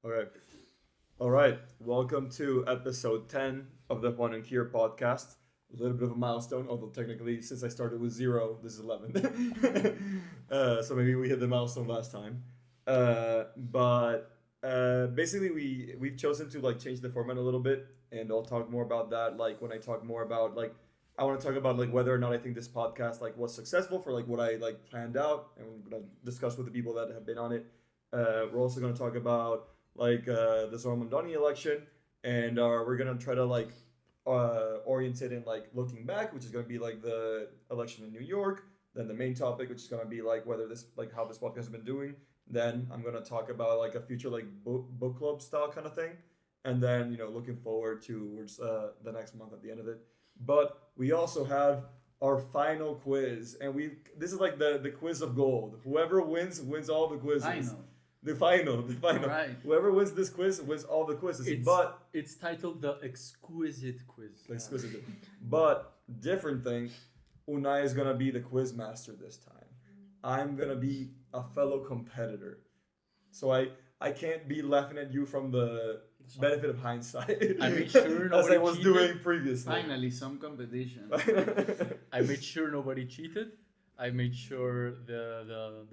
Okay. All right. Welcome to episode 10 of the Juan Keir Podcast. A little bit of a milestone, although technically, since I started with 0, this is 11. So maybe we hit the milestone last time. But basically, we've chosen to like change the format a little bit, and I'll talk more about that. Like when I talk more about like, I want to talk about like whether or not I think this podcast like was successful for like what I like planned out, and we're gonna discuss with the people that have been on it. We're also gonna talk about like the Zohran Mamdani election, and we're gonna try to like orient it in like looking back, which is gonna be like the election in New York. Then the main topic, which is gonna be like whether this like how this podcast has been doing. Then I'm gonna talk about like a future like book club style kind of thing, and then looking forward towards the next month at the end of it. But we also have our final quiz, and this is like the quiz of gold. Whoever wins all the quizzes. Final. The final. Right. Whoever wins this quiz wins all the quizzes. It's titled the Exquisite Quiz. Exquisite. But different thing, Unai is gonna be the quiz master this time. I'm gonna be a fellow competitor, so I can't be laughing at you from the benefit of hindsight. I made sure as I nobody was cheated. doing previously. Finally, some competition. I made sure nobody cheated. I made sure the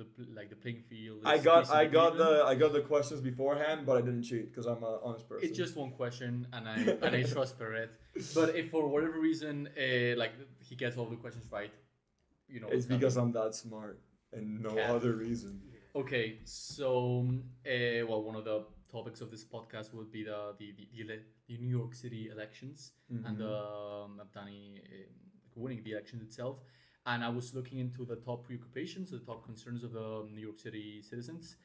playing field. I got the questions beforehand, but I didn't cheat because I'm an honest person. It's just one question, and I trust Perret. But if for whatever reason, like he gets all the questions right, it's because I'm that smart and no other reason. Okay, so one of the topics of this podcast would be the New York City elections and the Mamdani winning the election itself. And I was looking into the top preoccupations, the top concerns of the New York City citizens.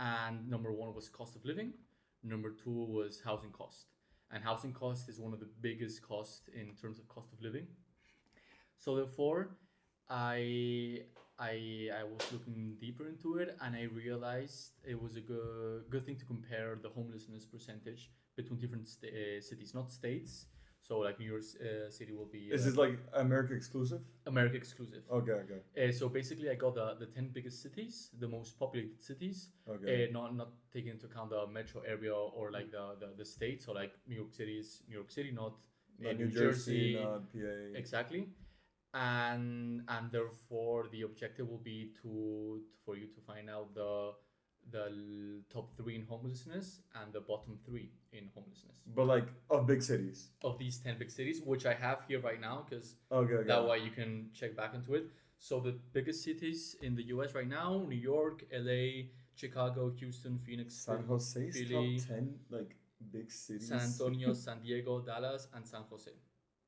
And number one was cost of living. Number two was housing cost. And housing cost is one of the biggest costs in terms of cost of living. So therefore, I was looking deeper into it, and I realized it was a good thing to compare the homelessness percentage between different cities, not states. So like New York City will be. Is this like America exclusive? America exclusive. Okay. So basically, I got the 10 biggest cities, the most populated cities. Okay. Not taking into account the metro area or like the state. So like New York City is New York City, not New Jersey, not PA. Exactly. And therefore the objective will be for you to find out the top 3 in homelessness and the bottom 3 in homelessness. But like of big cities. Of these 10 big cities, which I have here right now, because that way you can check back into it. So the biggest cities in the US right now: New York, LA, Chicago, Houston, Phoenix, San Jose, Philly, top 10 like big cities. San Antonio, San Diego, Dallas, and San Jose.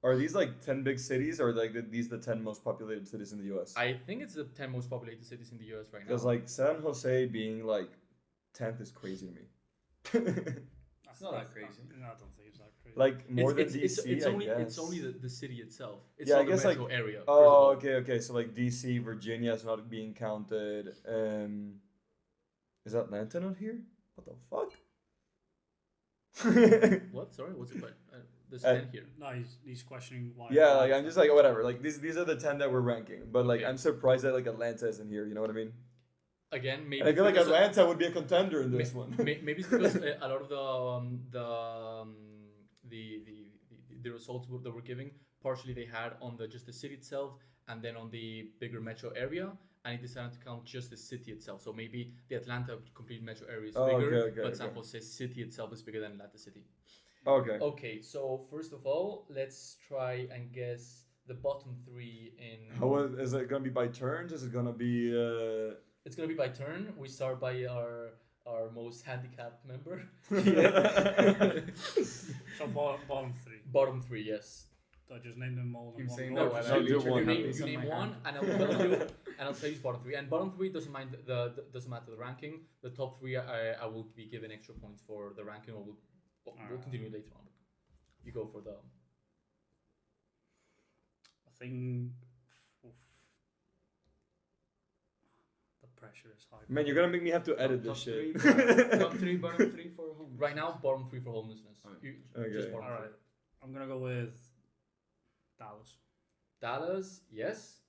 Are these like 10 big cities, or like these the 10 most populated cities in the US? I think it's the 10 most populated cities in the US right now. Because like San Jose being like 10th is crazy to me. It's not that crazy. No, I don't think it's that crazy. Like more than it's DC, only, I guess. It's only the city itself. It's Yeah, not I guess the metro like area. Oh, okay. So like DC, Virginia is not being counted. Is Atlanta not here? What the fuck? What? Sorry, what's it? There's 10 here. No, he's questioning why. Yeah, like I'm just like whatever. Like these are the 10 that we're ranking, but like Okay. I'm surprised that like Atlanta isn't here. You know what I mean? Again, maybe And I feel like because Atlanta would be a contender in this one. maybe it's because a lot of the results that we're giving, partially they had on just the city itself, and then on the bigger metro area, and it decided to count just the city itself. So maybe the Atlanta complete metro area is bigger, but San Jose city itself is bigger than Atlanta city. Okay. Okay, so first of all, let's try and guess the bottom 3 in. Is it gonna be by turns? Is it gonna be? It's gonna be by turn. We start by our most handicapped member. So bottom 3. Bottom 3, yes. So I just named them all in Keep one saying go. that while No, I do literally one. have You this on name my one, hand. and I'll tell you bottom 3. And bottom 3 doesn't matter the ranking. The top 3, I will be given extra points for the ranking, or we'll continue later on. You go for the. I think the pressure is high. Man, you're gonna make me have to edit Top this shit. Top 3, bottom 3 for home. Right now, bottom 3 for homelessness. Okay. Just Okay. bottom All right, I'm gonna go with Dallas. 3. Dallas, yes.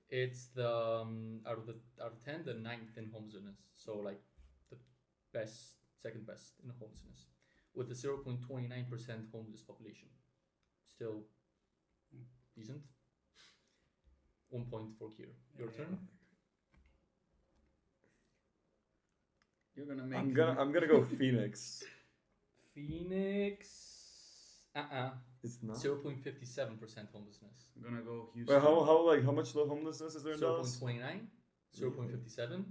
It's the out of 10, the 9th in homelessness. So like the best second best in homelessness, with a 0.29% homeless population. Still decent. 1 point for Keir. Your turn. You're gonna make. I'm gonna go Phoenix. Phoenix. It's not. 0.57% homelessness. I'm gonna go Houston. Wait, how much low homelessness is there in Dallas? 0.29, 0.57.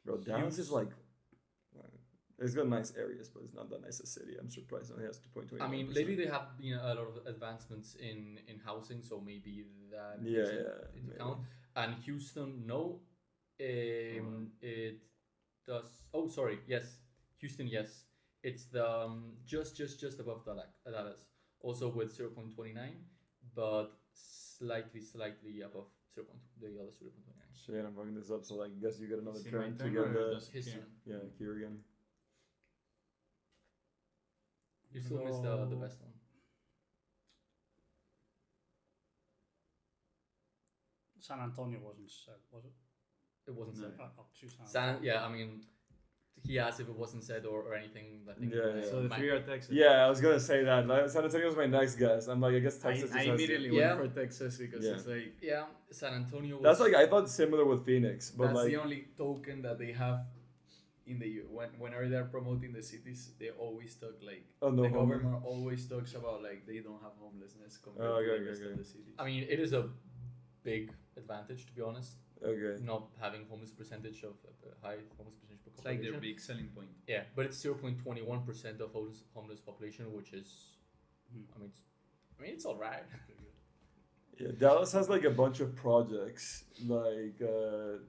Bro, Dallas is like. It's got nice areas, but it's not that nice a city. I'm surprised it only has 2.29. I mean, lately they have been a lot of advancements in housing, so maybe that Yeah, takes it yeah, into maybe. account. And Houston, no. It does. Oh, sorry. Yes, Houston. Yes, it's the just above Dallas. Also with 0.29, but slightly above 0. The other 0.29. Shit, I'm fucking this up, so I guess you get another Is it turn my to turn or get the. does His Keir? turn. Yeah, Keir again. You still missed the best one. San Antonio wasn't said, was it? It wasn't No. said. To San Antonio. Yeah, I mean, he asked if it wasn't said or anything. I think. Yeah, So the my- three are Texas. Yeah, I was gonna say that. Like, San Antonio was my next guess. I'm like, I guess Texas just I has to- immediately Yeah. went for Texas because Yeah. it's like Yeah, San Antonio. Was, That's like I thought similar with Phoenix, but that's like the only token that they have in the whenever they're promoting the cities, they always talk like Oh, no the homeless. government always talks about like they don't have homelessness compared Oh, to okay, the rest okay. of the cities. I mean, it is a big advantage to be honest. okay. Not having homeless percentage of high homeless percentage per It's like their population. big selling point. Yeah, but it's 0.21% of homeless population, which is, I mean, it's alright. Yeah, Dallas has like a bunch of projects like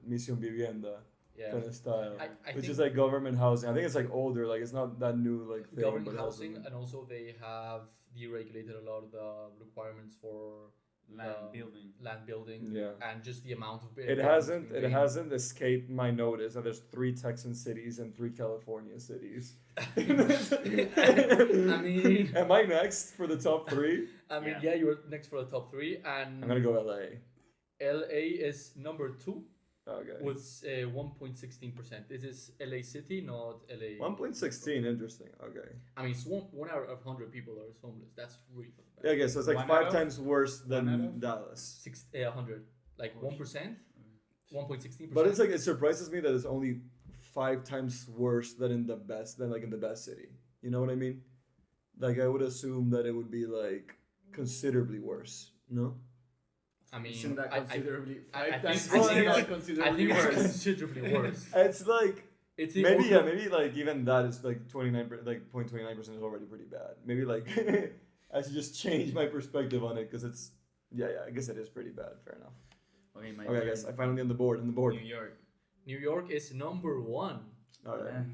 Mission Vivienda Yeah, kind of style, I which think is like government housing. I think it's like older, like it's not that new like thing. government but it has housing, some- and also they have deregulated a lot of the requirements for Land building. land building, Yeah. and just the amount of It hasn't escaped my notice that there's 3 Texan cities and 3 California cities. I mean, Am I next for the top 3? yeah, you're next for the top 3, and I'm gonna go LA. LA is number 2 Okay. with 1.16%. This is LA City, not LA. 1.16, interesting. Okay. I mean, it's one out of 100 people are homeless. That's really fucking bad. Yeah, okay, so it's like One 5 out of- times worse one out than of? Dallas. 100, like 1%, 1.16%. But it's like it surprises me that it's only 5 times worse than in the best city. You know what I mean? Like I would assume that it would be like considerably worse. No? I mean, Isn't that I considerably I five think- times? I think Isn't that it's- considerably it's worse? considerably worse. It's like It's the maybe over- maybe like even that is like 0.29% is already pretty bad. Maybe like I should just change my perspective on it because it's I guess it is pretty bad. Fair enough. Okay, my Okay, I turn. guess I finally on the board. New York. New York is number 1. All right.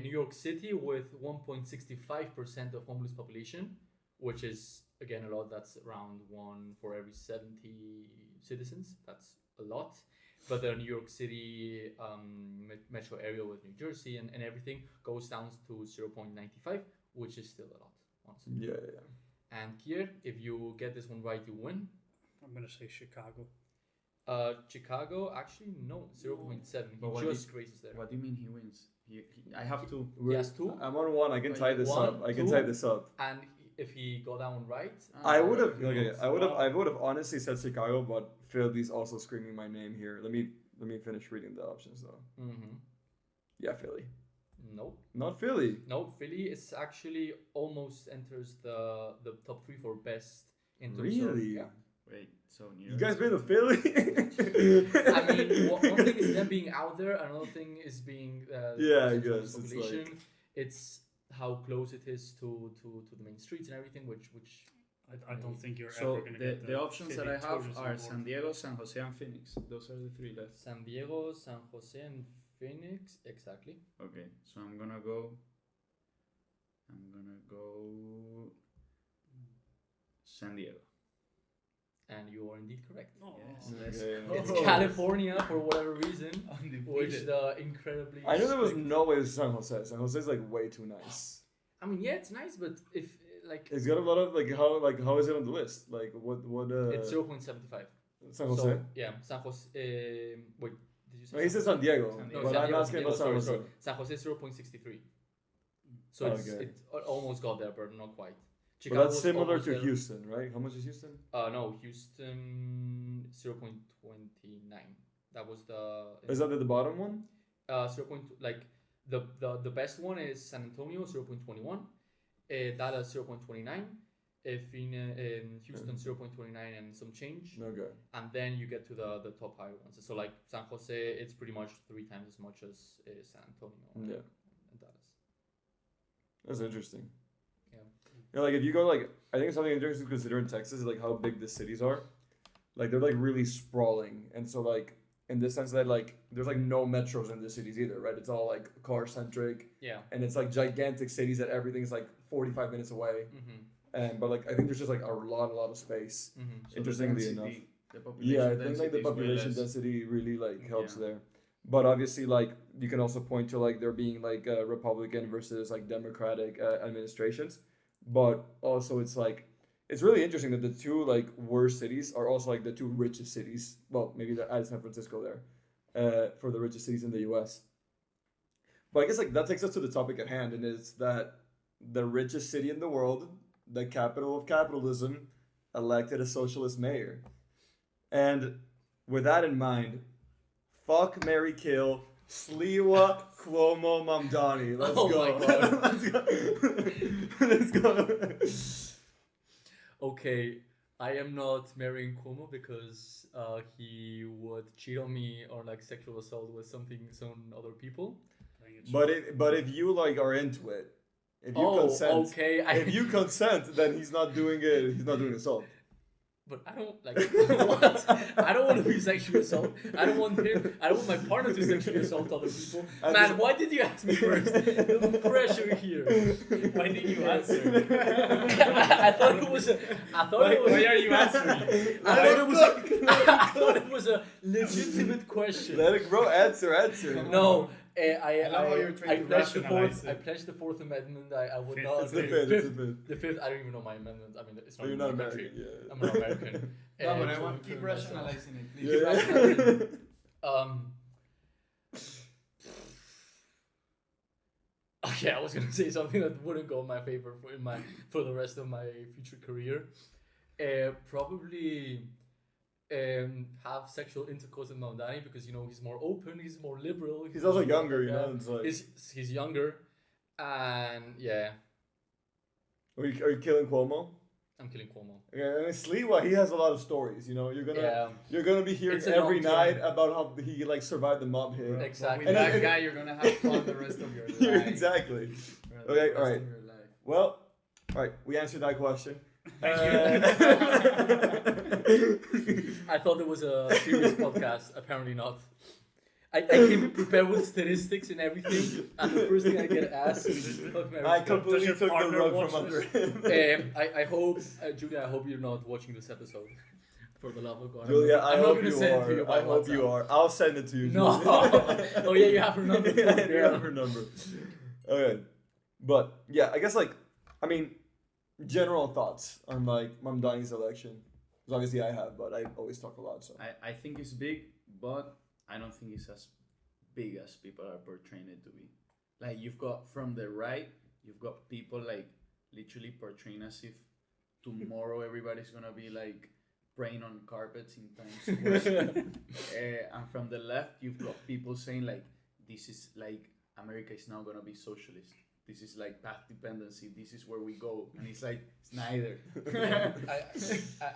New York City with 1.65% of homeless population, which is again a lot. That's around 1 for every 70 citizens. That's a lot. But the New York City metro area with New Jersey and everything goes down to 0.95, which is still a lot, honestly. Yeah. And Kier, if you get this one right, you win. I'm gonna say Chicago. Chicago, actually, no, 0.7. But He what just did- graces there. What do you mean he wins? I have to. He has 2. I'm on 1. I can Wait, tie this 1, up. I can 2? tie this up. And if he got that one right, I would have. no, Okay, it's I would have honestly said Chicago, but Philly's also screaming my name here. Let me finish reading the options though. Yeah, Philly. nope. Not Philly. No, Philly is actually almost enters the top 3 for best in terms Really? of. Wait, so New You York. guys been to Philly? I mean, one thing is them being out there, another thing is being Yeah, I in terms guess of it's population. It's how close it is to the main streets and everything, which I don't think you're So ever gonna the, get the options that I Philly have tourism are board. San Diego, San Jose, and Phoenix. Those are the 3 left. San Diego, San Jose, and Phoenix, exactly. Okay, so I'm gonna go San Diego. And you are indeed correct. Oh. Yes, Okay. It's Oh. California for whatever reason, which Undefeated. the incredibly. I knew there was strict- no way it was San Jose. San Jose's like way too nice. I mean, yeah, it's nice, but if like It's got a lot of how is it on the list? Like what it's 0.75. San Jose? So yeah, San Jose. Wait, did you say? No, he said San Diego, San No, but San I'm Diego, asking about San Jose. San Jose 0.63. So Okay. it almost got there, but not quite. But Chicago that's was similar almost to there. Houston, right? How much is Houston? No, Houston 0.29. That was the. Is that the bottom one? 0. Like the best one is San Antonio 0.21, Dallas 0.29, if in Houston 0.29 and some change, Okay. and then you get to the top higher ones. So like San Jose, it's pretty much 3 times as much as San Antonio Yeah. and Dallas. That's interesting. Yeah. Yeah, like if you go like, I think something interesting to consider in Texas is like how big the cities are. Like they're like really sprawling, and so like in the sense that like there's like no metros in the cities either, right? It's all like car centric, Yeah. and it's like gigantic cities that everything's like 45 minutes away. Mm-hmm. And but like I think there's just like a lot of space. Mm-hmm. So Interestingly the enough. density, the population Yeah, I think density like the is way population less. density really like helps Yeah. there. But obviously, like you can also point to like there being like Republican versus like Democratic administrations. But also, it's like it's really interesting that the two like worst cities are also like the two richest cities. Well, maybe add San Francisco there, for the richest cities in the U.S. But I guess like that takes us to the topic at hand, and it's that the richest city in the world, the capital of capitalism, elected a socialist mayor. And with that in mind, fuck, marry, kill, Sliwa Cuomo Mamdani. Let's Oh go. my God. Let's go. Let's go. Okay, I am not marrying Cuomo because he would cheat on me or like sexual assault with some other people. I think it's But if you like are into it, if you consent, okay. if you consent, then he's not doing it. He's not doing assault. But I don't like what? I don't want to be sexually assault. I don't want him. I don't want my partner to sexually assault other people. I Man, just- why did you ask me first? The pressure here. Why did you answer? I thought it was a. I thought it was. Why are you answering? I thought it was. I thought it was a legitimate question. Let it grow. Answer. No, I love how you're trying to pledged the rationalize fourth. it. I pledged the Fourth Amendment. I would Fifth. not. It's the agree. fifth. It's the Fifth. fifth. The fifth. I don't even know my amendment. I mean, it's Oh, not you're in not my country. American. Yeah. I'm not American. No, but I to- want to keep myself. rationalizing it, please. Keep Yeah. rationalizing. Okay, I was gonna say something that wouldn't go in my favor for the rest of my future career. Probably have sexual intercourse with Mamdani because he's more open, he's more liberal. He's also more younger, like you know. that. It's like, He's younger, and yeah, are you killing Cuomo? I'm killing Cuomo. Yeah, I mean, Sliwa, he has a lot of stories. You're gonna be hearing It's a every long night term. about how he like survived the mob hit. But Exactly. with that And- guy, you're gonna have fun the rest of your life. Exactly. For the Okay, rest alright. of your life. Well, all right, we answered that question. I thought it was a serious podcast. Apparently not. I came prepared with statistics and everything, and the first thing I get asked is fuck Mary I Kill. completely your took the partner rug watch from under this? him. I hope, Julia, I hope you're not watching this episode. For the love of God. Julia, I I'm not hope gonna you send it to you are. by I hope WhatsApp. you are. I'll send it to you. No. Julia. Oh yeah, you have her number. Yeah, I do Yeah. have her number. Okay, but yeah, I guess like, I mean, general thoughts on like Mamdani's election. Because obviously I have, but I always talk a lot. So I think it's big, but I don't think it's as big as people are portraying it to be. Like you've got from the right, you've got people like literally portraying as if tomorrow everybody's gonna be like praying on carpets in Times Square. And from the left, you've got people saying like this is like America is now gonna be socialist. This is like path dependency. This is where we go, and it's like it's neither.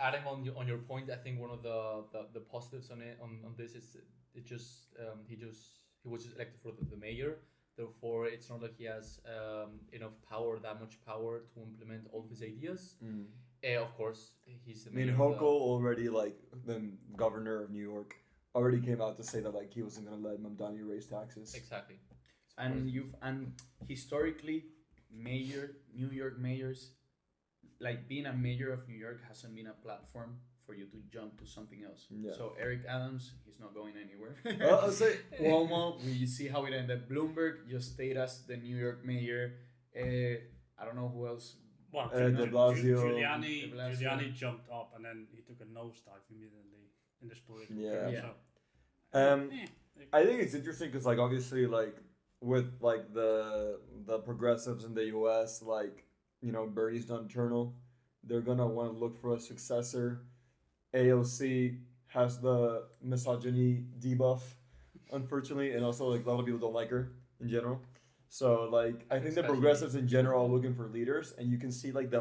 Adding on your point, I think one of the positives on this is he was just elected for the mayor. Therefore, it's not like he has enough power, that much power to implement all of his ideas. Of course, he's the I mean, mayor. Hochul already like the governor of New York already came out to say that like he wasn't gonna let Mamdani raise taxes. Exactly. And historically, New York mayors, like being a mayor of New York hasn't been a platform for you to jump to something else. Yeah. So Eric Adams, he's not going anywhere. I'll say Cuomo, we see how it ended. Bloomberg just stayed as the New York mayor. I don't know who else. Well, De Blasio. Giuliani, De Blasio. Giuliani jumped up and then he took a nosedive immediately in this political Yeah. career. Yeah. So, I think it's interesting because like obviously like with like the progressives in the U.S., like Bernie's done Eternal, they're gonna want to look for a successor. AOC has the misogyny debuff, unfortunately, and also like a lot of people don't like her in general. So like I think the Especially- progressives in general are looking for leaders, and you can see like the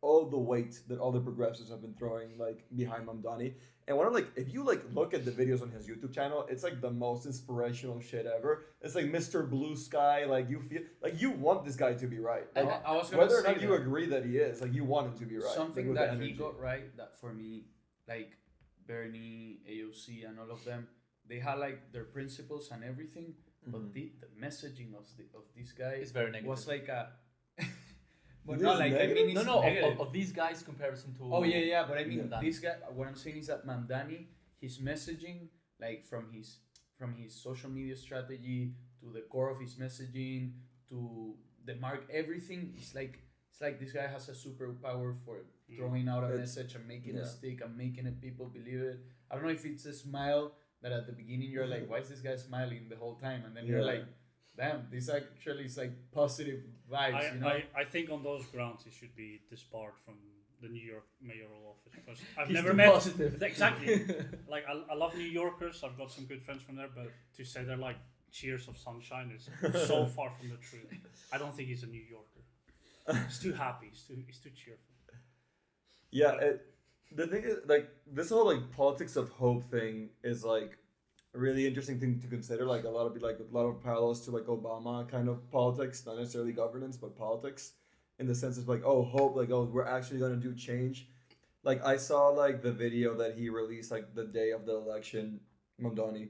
all the weight that all the progressives have been throwing like behind Mamdani. And one of like if you like look at the videos on his YouTube channel, it's like the most inspirational shit ever. It's like Mr. Blue Sky, like you feel like you want this guy to be right. I Like, was gonna whether or say not you that. agree that he is, like you want him to be right. Something like, with that the he energy. got right, that for me, like Bernie, AOC, and all of them, they had like their principles and everything, but the messaging of this guy It's very negative. was like a. But It not is like I negative? mean, it's No, negative. of these guys comparison to. Oh yeah, but I mean, Mamdani. this guy. What I'm saying is that Mamdani, his messaging, like from his social media strategy to the core of his messaging to the mark, everything is like it's like this guy has a superpower for throwing out a It's- message and making yeah. it stick and making it people believe it. I don't know if it's a smile that at the beginning you're like, why is this guy smiling the whole time? And then you're Yeah. like, damn, this actually is like positive vibes, you know? I think on those grounds he should be disbarred from the New York mayoral office because I've He's never too met positive. exactly. Like I love New Yorkers. I've got some good friends from there, but to say they're like cheers of sunshine is so far from the truth. I don't think he's a New Yorker. He's too happy. He's too cheerful. Yeah, the thing is, like, this whole like politics of hope thing is like a really interesting thing to consider. Like a lot of parallels to like Obama kind of politics, not necessarily governance, but politics, in the sense of like, oh, hope, like, oh, we're actually gonna do change. Like I saw like the video that he released like the day of the election, Mamdani,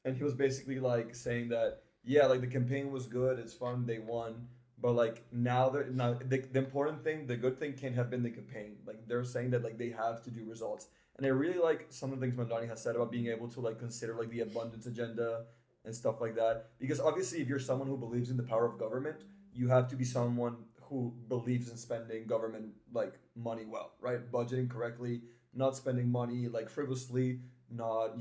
and he was basically like saying that yeah, like the campaign was good, it's fun, they won. But like now, the important thing, the good thing can't have been the campaign. Like they're saying that like they have to do results, and I really like some of the things Mamdani has said about being able to like consider like the abundance agenda and stuff like that. Because obviously, if you're someone who believes in the power of government, you have to be someone who believes in spending government like money well, right? Budgeting correctly, not spending money like frivolously, not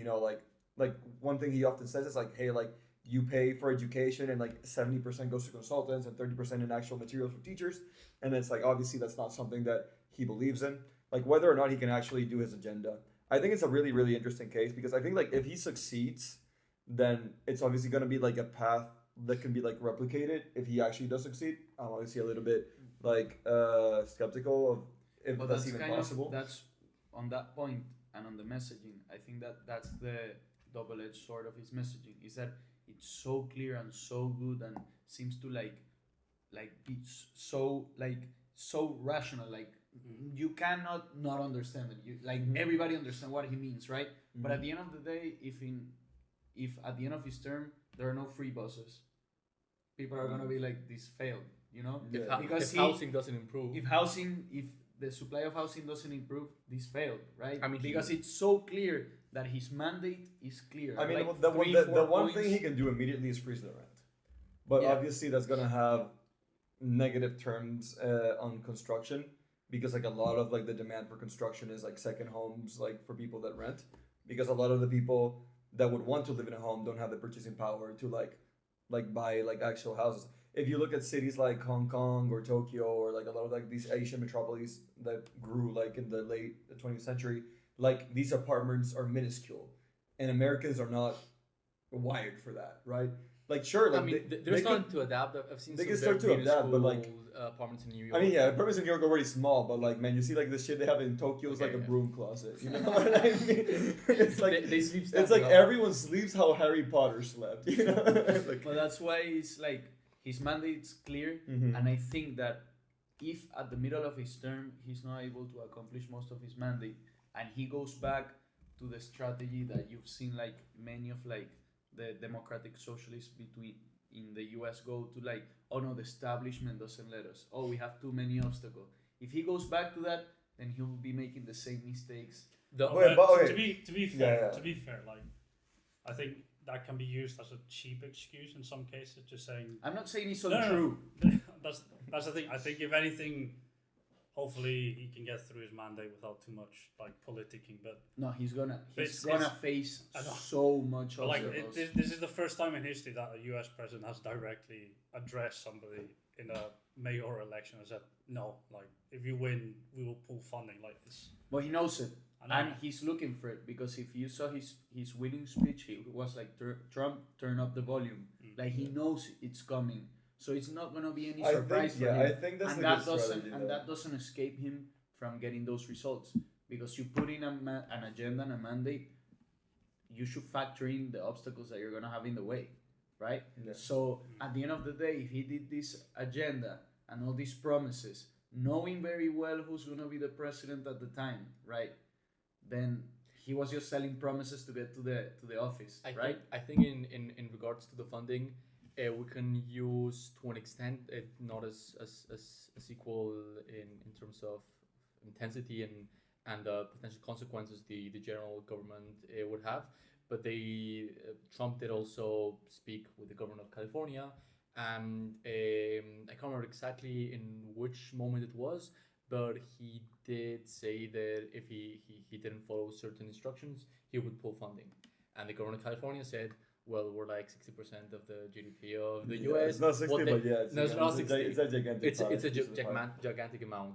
like one thing he often says is like, hey, like you pay for education and like 70% goes to consultants and 30% in actual materials for teachers, and it's like obviously that's not something that he believes in, like whether or not he can actually do his agenda. I think it's a really, really interesting case because I think like if he succeeds, then it's obviously going to be like a path that can be like replicated if he actually does succeed. I'm obviously a little bit like skeptical of if But that's that's even kind possible. of that's on that point and on the messaging. I think that's the double-edged sword of his messaging is that it's so clear and so good and seems to like be so rational. Like you cannot not understand it. You like everybody understand what he means, right? But at the end of the day, if at the end of his term there are no free buses, people are gonna be like this failed, you know? Yeah. Because if housing doesn't improve, if the supply of housing doesn't improve, this failed, right? I mean, because it's so clear that his mandate is clear. I mean, like the one points. thing he can do immediately is freeze the rent, but Yeah. obviously that's gonna have negative terms on construction because like a lot of like the demand for construction is like second homes like for people that rent, because a lot of the people that would want to live in a home don't have the purchasing power to like buy like actual houses. If you look at cities like Hong Kong or Tokyo or like a lot of like these Asian metropolises that grew like in the late 20th century, like these apartments are minuscule, and Americans are not wired for that, right? Like sure, like I mean, they're they starting could, to adapt. I've seen they some can start very to adapt, but, like- minuscule, apartments in New York. I mean, yeah, apartments in New York are already small, but like man, you see like the shit they have in Tokyo is like Okay, a yeah. broom closet. You know what I mean? It's like they sleep. it's like everyone sleeps how Harry Potter slept. You know, like, But that's why it's like his mandate's clear, Mhm. and I think that if at the middle of his term he's not able to accomplish most of his mandate, and he goes back to the strategy that you've seen like many of like the democratic socialists between in the US go to, like, oh no, the establishment doesn't let us, oh we have too many obstacles. If he goes back to that, then he will be making the same mistakes. Wait, but okay. To be fair, Yeah. like I think that can be used as a cheap excuse in some cases, just saying I'm not saying it's No, no, no. untrue. that's the thing. I think if anything, hopefully he can get through his mandate without too much like politicking. But No, he's gonna It's- face I know. so much But like obstacles. this is the first time in history that a U.S. president has directly addressed somebody in a mayoral election and said, "No, like if you win, we will pull funding." Like this, But he knows it, I know. and he's looking for it, because if you saw his winning speech, he was like, "Trump, turn up the volume." Like he knows it's coming, so it's not gonna be any surprise for him. I think that's And a that good doesn't strategy. and that doesn't escape him from getting those results, because you put in an agenda and a mandate. You should factor in the obstacles that you're gonna have in the way, right? Yeah. So at the end of the day, if he did this agenda and all these promises, knowing very well who's gonna be the president at the time, right? Then he was just selling promises to get to the office, right? I think in regards to the funding, we can use to an extent not as equal in terms of intensity and potential consequences the general government would have, but Trump did also speak with the governor of California, and I can't remember exactly in which moment it was, but he did say that if he didn't follow certain instructions, he would pull funding. And the governor of California said, well, we're like 60% of the GDP of the US. It's not 60, but yeah, it's not 60. It's a gigantic. It's a piece of pie. gigantic amount.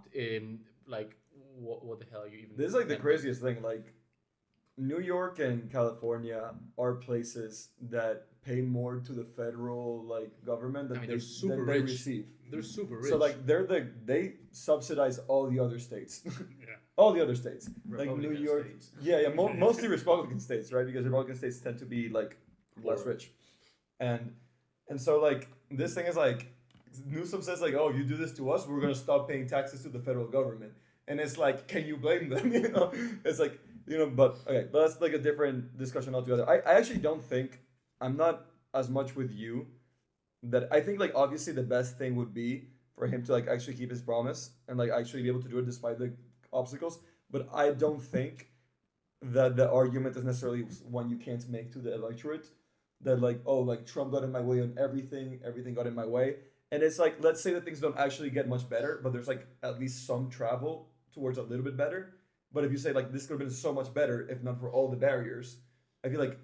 Like, what the hell are you even? This is like the meant? craziest thing. Like, New York and California are places that pay more to the federal government than they're super than they rich. receive. They're super rich. So like they subsidize all the other states. yeah. All the other states, like New Republican York. states. Yeah, mostly Republican states, right? Because Republican states tend to be like less Poor. rich, and so like this thing is like Newsom says like, oh, you do this to us, we're gonna stop paying taxes to the federal government, and it's like, can you blame them? You know, it's like, you know, but okay, but that's like a different discussion altogether. I actually don't think, I'm not as much with you, that I think like obviously the best thing would be for him to like actually keep his promise and like actually be able to do it despite the obstacles, but I don't think that the argument is necessarily one you can't make to the electorate, that like, oh, like Trump got in my way on everything got in my way. And it's like, let's say that things don't actually get much better, but there's like at least some travel towards a little bit better. But if you say like this could have been so much better if not for all the barriers, I feel like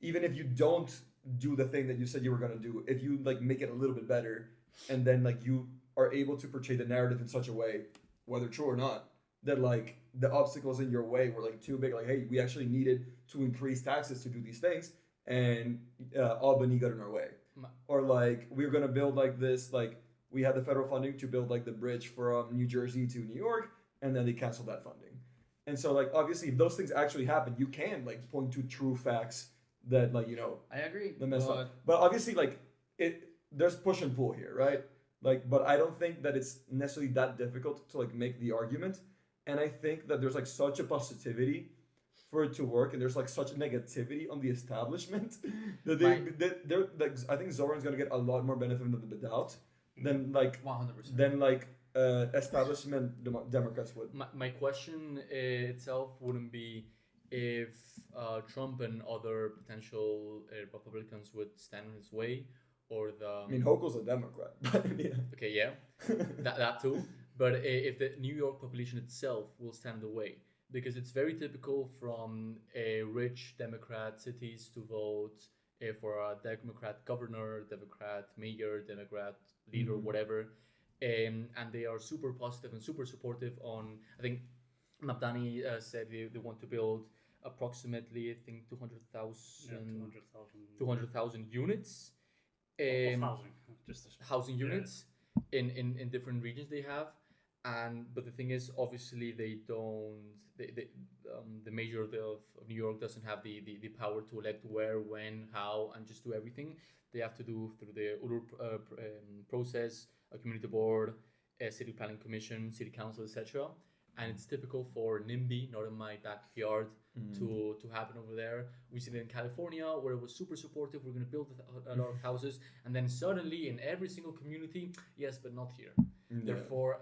even if you don't do the thing that you said you were gonna do, if you like make it a little bit better, and then like you are able to portray the narrative in such a way, whether true or not, that like the obstacles in your way were like too big, like, hey, we actually needed to increase taxes to do these things, and Albany got in our way, or like we're gonna build like this, like we had the federal funding to build like the bridge from New Jersey to New York, and then they canceled that funding. And so like obviously if those things actually happen, you can like point to true facts that like, you know, I agree. the mess up. But obviously like there's push and pull here, right? Like, but I don't think that it's necessarily that difficult to like make the argument. And I think that there's like such a positivity for it to work, and there's like such a negativity on the establishment that they're like, I think Zoran's gonna get a lot more benefit of the doubt than like 100%. than like establishment Democrats would. My question itself wouldn't be if Trump and other potential Republicans would stand in his way, or the. I mean, Hochul's a Democrat, but yeah. Okay, yeah, that too. But if the New York population itself will stand in the way, because it's very typical from rich Democrat cities to vote for a Democrat governor, Democrat mayor, Democrat leader, whatever. And they are super positive and super supportive on, I think Mamdani said they want to build approximately, I think, 200,000 units. Of housing, just as Housing units in different regions they have. But the thing is, obviously, they don't. The mayor of New York doesn't have the power to elect where, when, how, and just do everything. They have to do through the process, a community board, a city planning commission, city council, etc. And it's typical for NIMBY, not in my backyard, to happen over there. We see it in California, where it was super supportive. We're going to build a lot of houses, and then suddenly in every single community, yes, but not here. Yeah. Therefore,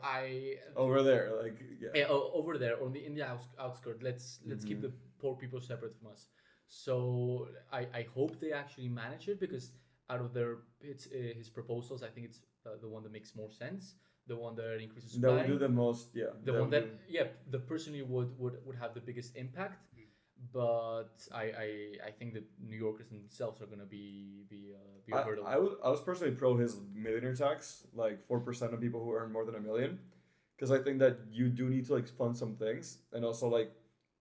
Over there, like over there in the outskirts. Let's keep the poor people separate from us. So I hope they actually manage it, because out of his proposals, I think it's the one that makes more sense. the one that increases That supply, would do the most. Yeah. the that one would that the personally would have the biggest impact. But I think that New Yorkers themselves are gonna be a hurdle. I was personally pro his millionaire tax, like 4% of people who earn more than a million, because I think that you do need to like fund some things, and also like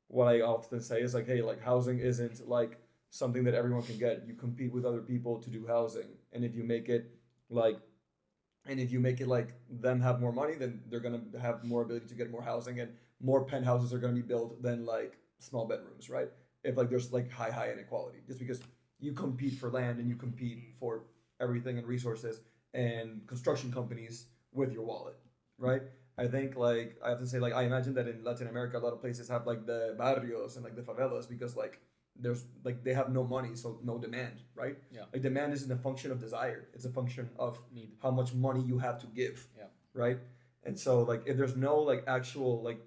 what I often say is like, hey, like housing isn't like something that everyone can get. You compete with other people to do housing, and if you make it like, and if you make it like them have more money, then they're gonna have more ability to get more housing, and more penthouses are gonna be built than like small bedrooms, right? If like there's like high inequality, just because you compete for land and you compete for everything and resources and construction companies with your wallet, right? I think like I have to say like I imagine that in Latin America a lot of places have like the barrios and like the favelas because like there's like they have no money, so no demand, right? Yeah. Like demand isn't a function of desire, it's a function of Need. how much money you have to give. Yeah. Right? And so like if there's no like actual like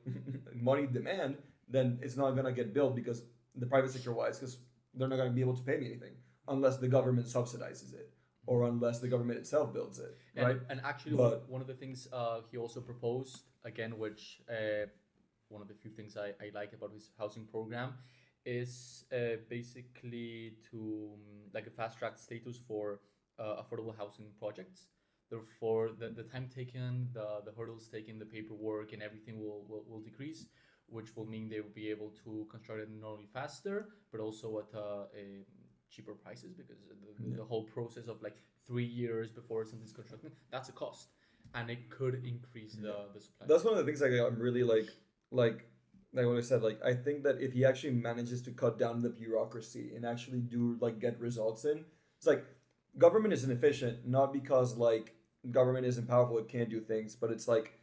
money demand, then it's not gonna get built because the private sector wise, because they're not gonna be able to pay me anything unless the government subsidizes it or unless the government itself builds it. Right? And actually, But- one of the things he also proposed, again, which one of the few things I like about his housing program, is basically to like a fast track status for affordable housing projects. Therefore, the time taken, the hurdles taken, the paperwork, and everything will decrease, which will mean they will be able to construct it not only faster, but also at cheaper prices, because the whole process of like 3 years before something's constructed, that's a cost, and it could increase the supply. That's one of the things like I'm really like what I said, like I think that if he actually manages to cut down the bureaucracy and actually do like get results in, it's like government is inefficient, not because like government isn't powerful, it can't do things, but it's like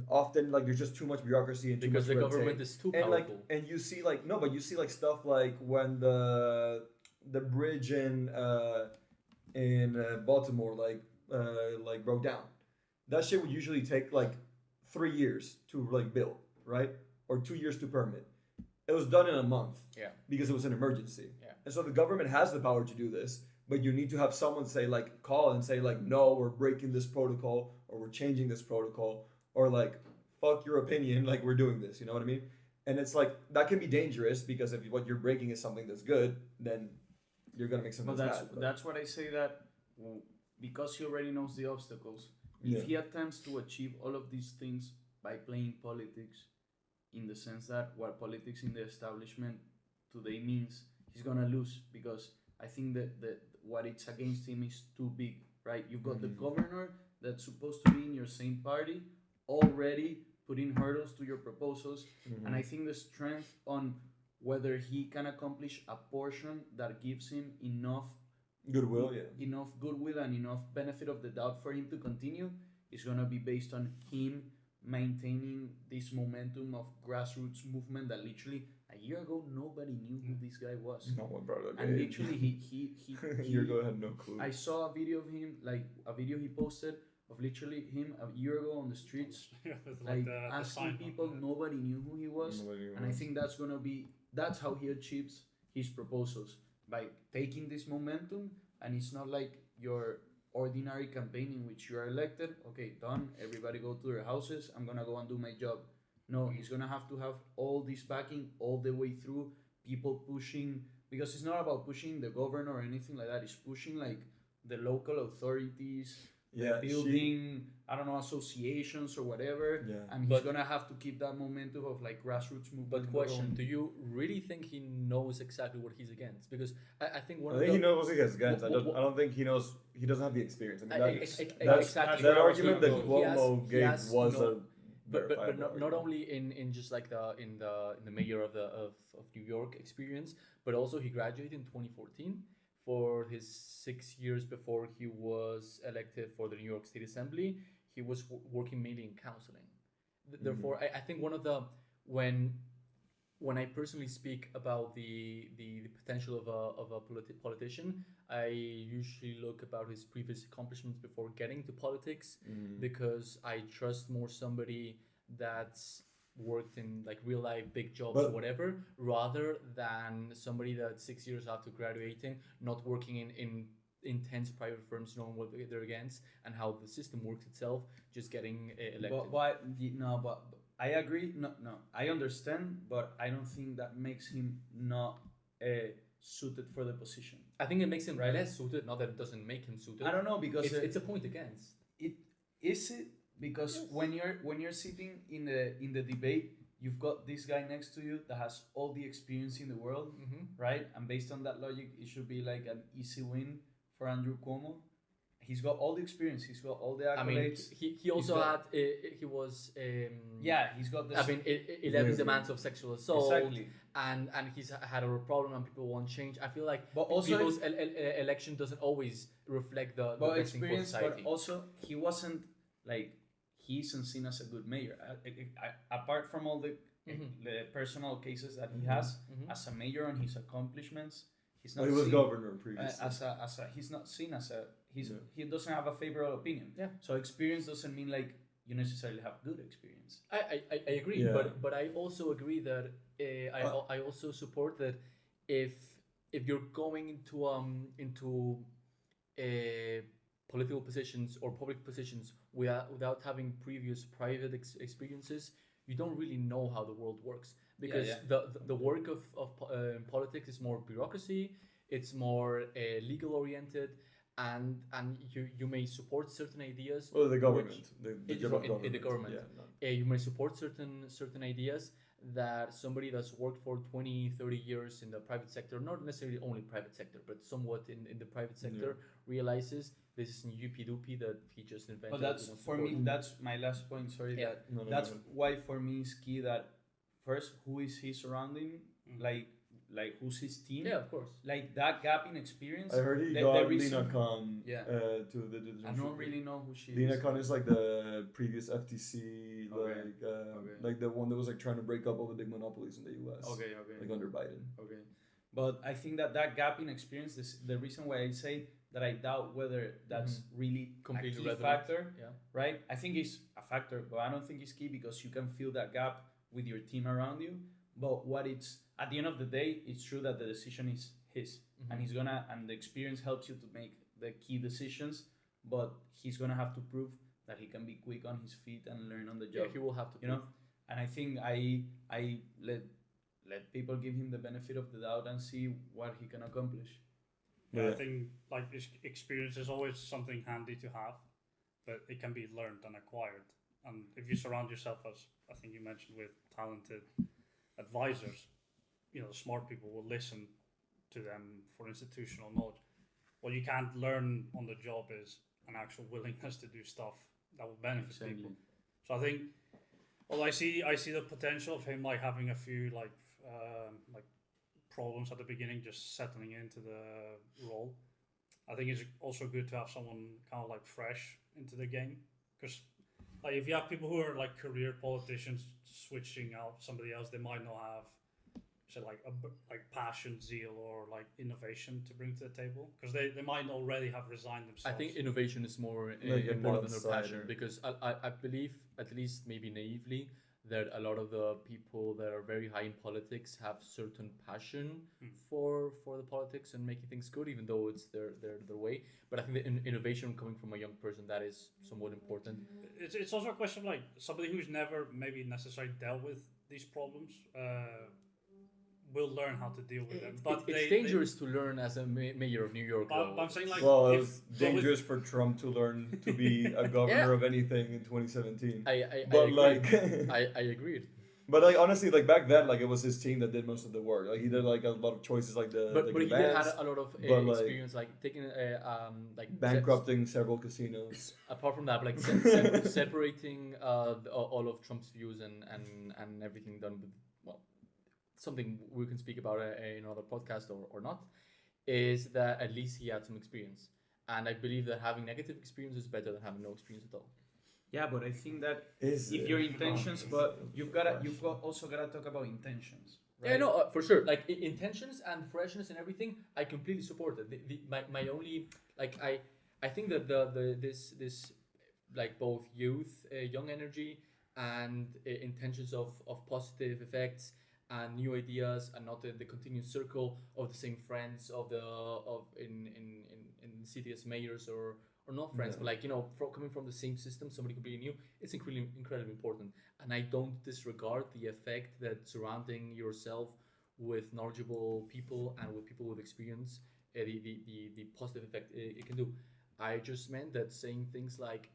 often like there's just too much bureaucry and too Because much the red government tape. is too And powerful. like and you see like no, but you see like stuff like when the bridge in Baltimore like broke down. That shit would usually take like 3 years to like build, right? Or 2 years to permit. It was done in a month. Yeah. Because it was an emergency. Yeah. And so the government has the power to do this, but you need to have someone say like call and say like no, we're breaking this protocol or we're changing this protocol or like fuck your opinion, like we're doing this, you know what I mean? And it's like that can be dangerous because if what you're breaking is something that's good, then you're gonna make something But that's bad. But that's what I say that because he already knows the obstacles, Yeah. if he attempts to achieve all of these things by playing politics, in the sense that what politics in the establishment today means, he's gonna lose because I think that what it's against him is too big, right? You've got the governor that's supposed to be in your same party already putting hurdles to your proposals, and I think the strength on whether he can accomplish a portion that gives him enough goodwill, yeah. enough goodwill and enough benefit of the doubt for him to continue is going to be based on him maintaining this momentum of grassroots movement that literally a year ago nobody knew who this guy was. No one brought it up. And literally he Your go had no clue. I saw a video of him, like a video he posted of literally him a year ago on the streets, With like the asking sign on people. it. Nobody knew who he was, and I think that's how he achieves his proposals, by taking this momentum. And it's not like your ordinary campaign in which you are elected, okay, done, everybody go to their houses, I'm gonna go and do my job. No, he's gonna have to have all this backing all the way through, people pushing, because it's not about pushing the governor or anything like that, it's pushing like the local authorities, Yeah, building, I don't know, associations or whatever. Yeah. And he's But- gonna have to keep that momentum of like grassroots movement. But question: going. do you really think he knows exactly what he's against? Because I think one I of think the he knows what he has against. I Wh- don't. I don't think he knows. He doesn't have the experience. I mean, exactly that where I was argument gonna that go. He has- Cuomo he gave has was no- a but verifiable not argument. only in just like in the mayor of New York experience, but also he graduated in 2014 for his 6 years before he was elected for the New York State Assembly. He was working mainly in counseling. Therefore, I think one of the when I personally speak about the potential of a politician, I usually look about his previous accomplishments before getting to politics, because I trust more somebody that's worked in like real life big jobs or But- whatever, rather than somebody that 6 years after graduating not working intense private firms knowing what they're against and how the system works itself, just getting elected. But I agree. No, I understand, but I don't think that makes him not suited for the position. I think it makes him Right. less suited, not that it doesn't make him suited. I don't know because It's a point against. is it because Yes. when you're sitting in the debate, you've got this guy next to you that has all the experience in the world, right? And based on that logic, it should be like an easy win for Andrew Cuomo. He's got all the experience. He's got all the accolades. I mean, he also got- he was He's got the. I mean, 11 demands of sexual assault, Exactly. and he's had a problem, and people want change. I feel like But also, people's election doesn't always reflect the but best thing for experience, society. but also he wasn't like he isn't seen as a good mayor. Apart from all the personal cases that he has as a mayor and his accomplishments, he's not. He was seen, governor previously. he's not seen as a he doesn't have a favorable opinion. Yeah. So experience doesn't mean like you necessarily have good experience. I agree, Yeah. but I also agree that I also support that if you're going into political positions or public positions without having previous private experiences, you don't really know how the world works, because the work of politics is more bureaucracy, it's more legal oriented, and you may support certain ideas. Well, the government. In the government. Yeah, no. You may support certain ideas that somebody that's worked for 20, 30 years in the private sector, not necessarily only private sector, but somewhat in the private sector, realizes this is yuppie-doopie that he just invented. But that's for me. That's my last point. Sorry, that's why for me it's key that first, who is he surrounding? Like who's his team? Yeah, of course. Like that gap in experience. I heard he the got reason- Lina Khan Yeah. to the I don't really know who she Lina is. Khan is like the previous FTC, Okay. like the one that was like trying to break up all the big monopolies in the US. Okay. Like under Biden. Okay. But I think that gap in experience, the reason why I say that I doubt whether that's really Completely a key relevant. factor, Yeah. right? I think it's a factor, but I don't think it's key because you can fill that gap with your team around you. But what it's at the end of the day, it's true that the decision is his, and he's gonna, and the experience helps you to make the key decisions. But he's gonna have to prove that he can be quick on his feet and learn on the job. Yeah, he will have to. You know, and I think I let people give him the benefit of the doubt and see what he can accomplish. Yeah, I think like experience is always something handy to have, but it can be learned and acquired. And if you surround yourself, as I think you mentioned, with talented advisors, smart people will listen to them for institutional knowledge. What you can't learn on the job is an actual willingness to do stuff that will benefit people. So I think, I see the potential of him like having a few like problems at the beginning, just settling into the role. I think it's also good to have someone kind of like fresh into the game, because like if you have people who are like career politicians switching out somebody else, they might not have like passion, zeal, or like innovation to bring to the table, because they might already have resigned themselves. I think innovation is more Like important than outsider. their passion, because I believe, at least maybe naively, that a lot of the people that are very high in politics have certain passion for the politics and making things good, even though it's their way. But I think the innovation coming from a young person, that is somewhat important. It's also a question of like somebody who's never maybe necessarily dealt with these problems will learn how to deal with them. But It's dangerous to learn as a mayor of New York. But I'm saying like Well, it if- was but dangerous for Trump to learn to be a governor of anything in 2017. I But agreed. like, I agreed. but like honestly, like back then, like it was his team that did most of the work. Like he did like a lot of choices, like the But like he did advance, have a lot of but, like, experience, like taking like bankrupting several casinos. apart from that, like separating all of Trump's views and everything done with, well, something we can speak about in another podcast or not, is that at least he had some experience. And I believe that having negative experience is better than having no experience at all. Yeah, but I think that Is if it? your intentions, but you've also gotta talk about intentions. Right? Yeah, no, for sure. Like intentions and freshness and everything, I completely support it. My only, like, I think that this like both youth, young energy, and intentions of positive effects, and new ideas, and not the continuous circle of the same friends of in the city as mayors or not friends, but like coming from the same system, somebody completely new. It's incredibly important, and I don't disregard the effect that surrounding yourself with knowledgeable people and with people with experience, the positive effect it can do. I just meant that saying things like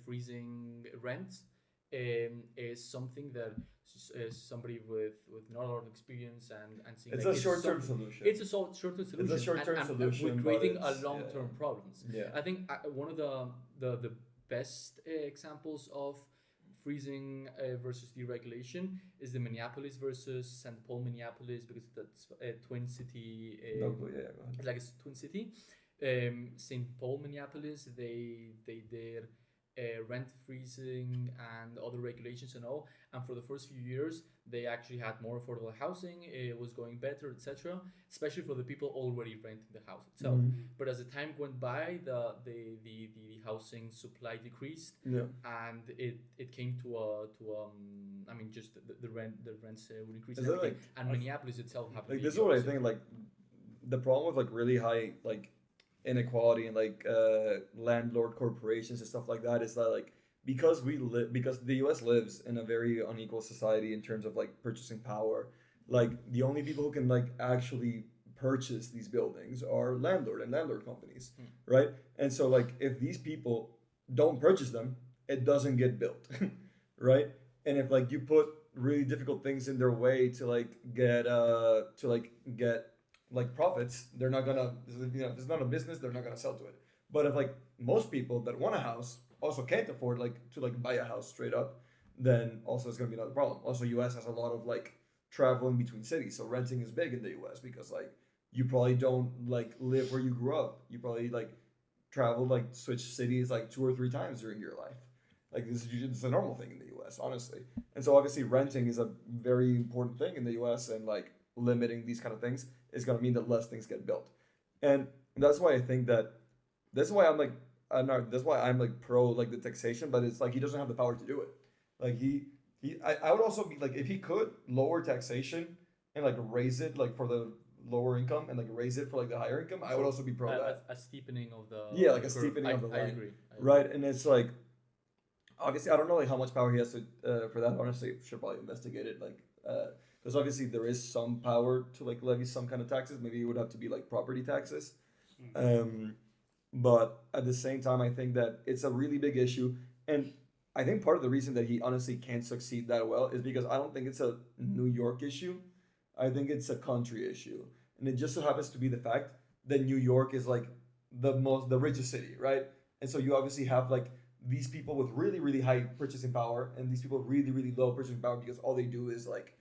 freezing rents is something that somebody with not a lot of experience and seeing It's like a short-term solution. it's a short-term solution. It's a short-term and solution, we're creating but a long-term problems. Yeah. I think one of the best examples of freezing versus deregulation is the Minneapolis versus St. Paul, Minneapolis, because that's a twin city. No, go ahead. It's like a twin city. St. Paul, Minneapolis, they did rent freezing and other regulations and all. And for the first few years, they actually had more affordable housing. It was going better, etc. Especially for the people already renting the house itself. Mm-hmm. But as the time went by, the housing supply decreased, and it came to I mean, just the rents would increase. Is And, that like, and Minneapolis itself happened. like this is what I think, like the problem with like really high like inequality and like landlord corporations and stuff like that is that like because the US lives in a very unequal society in terms of like purchasing power, like the only people who can like actually purchase these buildings are landlord companies, right? And so like if these people don't purchase them, it doesn't get built, right? And if like you put really difficult things in their way to get like profits, they're not gonna, it's not a business, they're not gonna sell to it. But if like most people that want a house also can't afford like to like buy a house straight up, then also it's gonna be another problem. Also, US has a lot of like traveling between cities, so renting is big in the US because like you probably don't like live where you grew up. You probably like travel like switch cities like 2 or 3 times during your life. Like this is a normal thing in the US, honestly. And so obviously renting is a very important thing in the US, and like limiting these kind of things is going to mean that less things get built. And that's why I think that's why I'm like pro like the taxation, but it's like he doesn't have the power to do it. Like I would also be like, if he could lower taxation and like raise it like for the lower income and like raise it for like the higher income, I would also be pro that. A steepening of the like a steepening of the line. I agree. Right, and it's like obviously I don't know like how much power he has to for that. Honestly, should probably investigate it. Like because obviously there is some power to like levy some kind of taxes. Maybe it would have to be like property taxes. But at the same time, I think that it's a really big issue, and I think part of the reason that he honestly can't succeed that well is because I don't think it's a New York issue. I think it's a country issue, and it just so happens to be the fact that New York is like the richest city, right? And so you obviously have like these people with really really high purchasing power, and these people with really really low purchasing power because all they do is like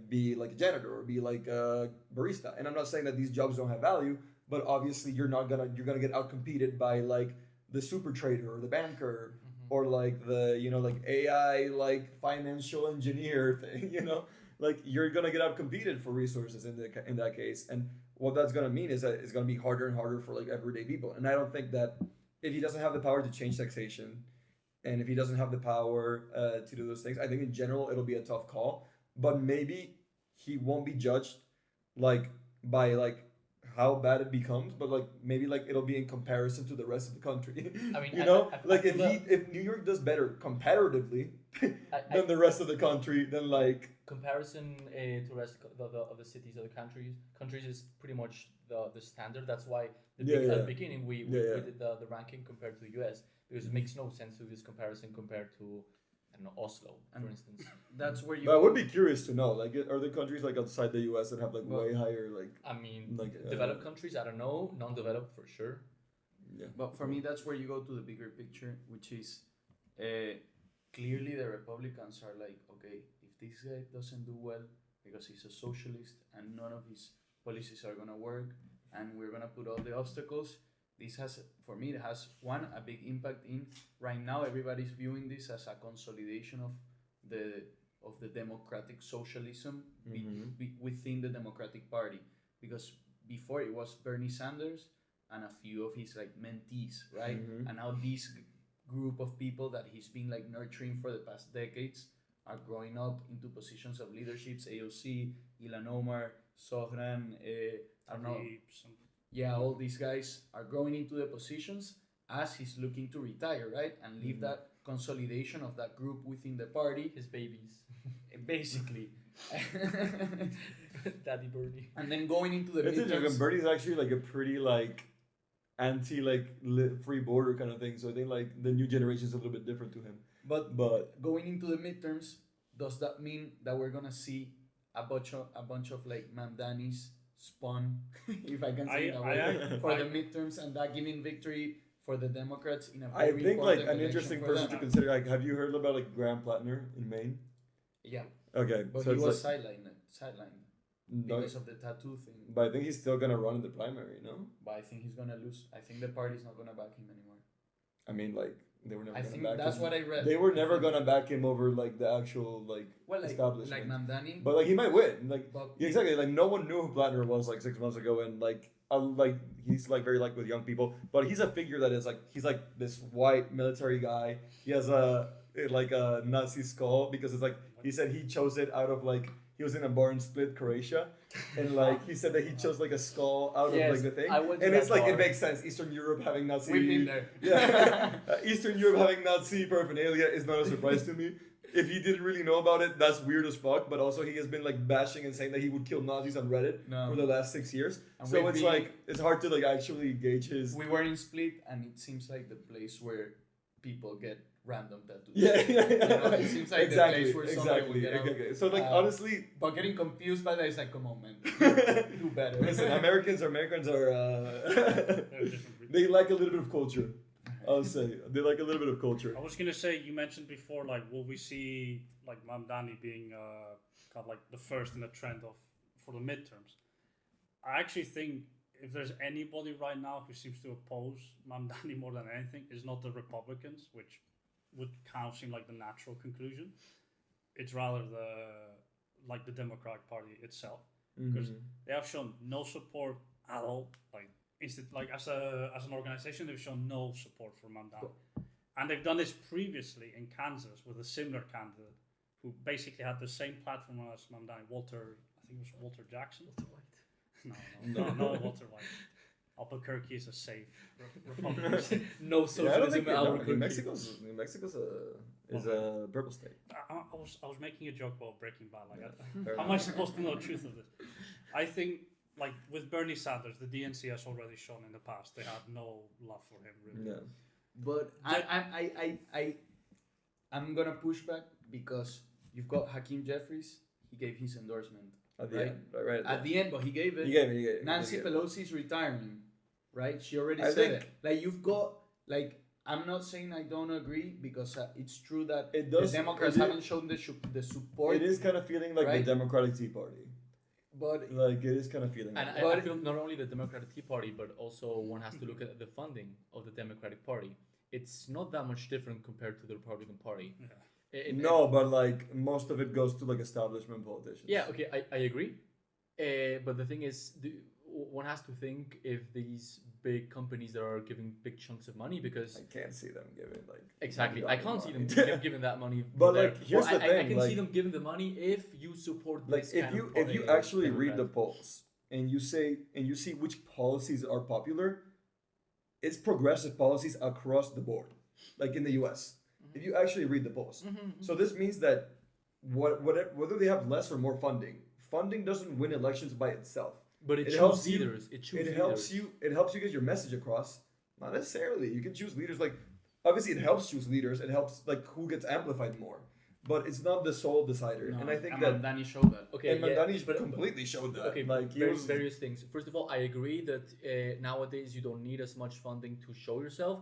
be like a janitor or be like a barista. And I'm not saying that these jobs don't have value, but obviously you're gonna get outcompeted by like the super trader or the banker or like the like AI like financial engineer thing. Like you're gonna get outcompeted for resources in that case. And what that's gonna mean is that it's gonna be harder and harder for like everyday people. And I don't think that if he doesn't have the power to change taxation, and if he doesn't have the power to do those things, I think in general it'll be a tough call. But maybe he won't be judged like by like how bad it becomes, but like maybe like it'll be in comparison to the rest of the country. I mean, if New York does better comparatively than the rest of the country, then like comparison to the rest of the cities of the countries is pretty much the standard. That's why at the beginning we did the ranking compared to the US, because it makes no sense to do this comparison compared to Oslo, for instance. That's where you. But I would be curious to know, like, are there countries like outside the U.S. that have like way higher, like? I mean, like developed countries, I don't know. Non-developed for sure. Yeah. But for me, that's where you go to the bigger picture, which is clearly the Republicans are like, okay, if this guy doesn't do well because he's a socialist and none of his policies are gonna work, and we're gonna put all the obstacles. This has, for me, it has a big impact in right now. Everybody's viewing this as a consolidation of the democratic socialism within the Democratic Party, because before it was Bernie Sanders and a few of his like mentees, right? And now this group of people that he's been like nurturing for the past decades are growing up into positions of leaderships. AOC, Ilan Omar, Zohran, I don't know. Yeah, all these guys are growing into the positions as he's looking to retire, right? And leave that consolidation of that group within the party. His babies. Basically. Daddy Bernie. And then going into the It's interesting. midterms. Bernie's actually like a pretty like anti like free border kind of thing. So I think like the new generation is a little bit different to him. But But going into the midterms, does that mean that we're gonna see a bunch of like Mamdanis spawn, if I can say that word, for the midterms, and that giving victory for the Democrats in a very I think like important an election interesting for person them. to consider. Like, have you heard about like Graham Plattner in Maine? Yeah, Okay, but so he it's was like sidelined no, because of the tattoo thing. but I think he's still gonna run in the primary. No, But I think he's gonna lose. I think the party's not gonna back him anymore. I mean like they were never. I gonna think back that's him. what I read. They were I never think- gonna back him over like the actual like Well, like establishment. Mamdani, But like he might win. Like but yeah, exactly. Like no one knew who Plattner was like 6 months ago, and like he's like very liked with young people. But he's a figure that is like he's like this white military guy. He has a like a Nazi skull because it's like he said he chose it out of like he was in a bar in Split, Croatia, and like he said that he chose like a skull out of like the thing. I went to And that it's like bar. it makes sense. Eastern Europe having Nazi. we've been there. Yeah, Eastern Europe having Nazi paraphernalia is not a surprise to me. If he didn't really know about it, that's weird as fuck. But also, he has been like bashing and saying that he would kill Nazis on Reddit No. for the last 6 years. And So we've it's been- like it's hard to like actually gauge his. We were in Split, and it seems like the place where people get random tattoos. Yeah, You know, it seems like exactly, the place where somebody will exactly. get out. Okay. So like Uh, honestly, But getting confused by that is like, come on, man, do better. listen, Americans are They're a different breed. they like a little bit of culture. I'll say they like a little bit of culture. I was gonna say, you mentioned before, like, will we see like Mamdani being kind of like the first in the trend of for the midterms? I actually think if there's anybody right now who seems to oppose Mamdani more than anything, is not the Republicans, which would kind of seem like the natural conclusion. It's rather the Democratic Party itself, because Mhm. they have shown no support at all. Like as an organization, they've shown no support for Mamdani, and they've done this previously in Kansas with a similar candidate who basically had the same platform as Mamdani. I think it was Walter Jackson. No, Walter White. Albuquerque is a safe Republican. No Yeah, I don't socialism think in no, Albuquerque. New Mexico's a purple state. I was making a joke about Breaking Bad. Fair How am I enough. supposed to know the truth of this? I think, like with Bernie Sanders, the DNC has already shown in the past they had no love for him. Really. Yeah. But I'm gonna push back because you've got Hakeem Jeffries. He gave his endorsement At the Right. end, right at the end, but he gave it. You gave it. You gave it. Nancy you gave it. Pelosi's retiring, right? She already I said think- it. Like you've got like. I'm not saying I don't agree because it's true that It does- the Democrats it is- haven't shown the support. It is kind of feeling like Right? the Democratic Tea Party. But Like it is kind of feeling. And like I But- feel not only the Democratic Tea Party, but also one has to look at the funding of the Democratic Party. It's not that much different compared to the Republican Party. Yeah. no, but like most of it goes to like establishment politicians. Yeah, okay, I agree. But the thing is, one has to think if these big companies that are giving big chunks of money, because I can't see them giving like. exactly, I can't see them money. giving that money. But, there. like, here's Well, the I thing, can like- see them giving the money if you support Like this if kind you of if you policy, actually read the Democrat. polls and you see which policies are popular, it's progressive policies across the board, like in the U.S. If you actually read the polls, so this means that whether they have less or more funding doesn't win elections by itself. But it It chooses helps you- leaders. It helps you get your message across. Not necessarily. You can choose leaders like obviously it helps choose leaders. It helps like who gets amplified more. But it's not the sole decider. no, and I think that Danny showed that. Okay, and Mamdani but- completely showed that. Okay, like he various, was various things. First of all, I agree that nowadays you don't need as much funding to show yourself.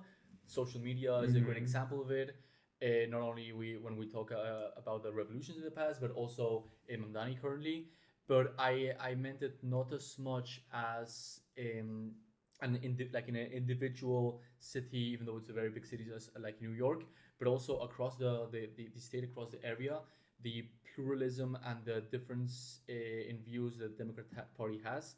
Social media is a great Mhm. example of it. Not only when we talk about the revolutions in the past, but also Mamdani currently. But I meant it not as much as in an individual city, even though it's a very big city like New York, but also across the state, across the area, the pluralism and the difference in views the Democratic Party has,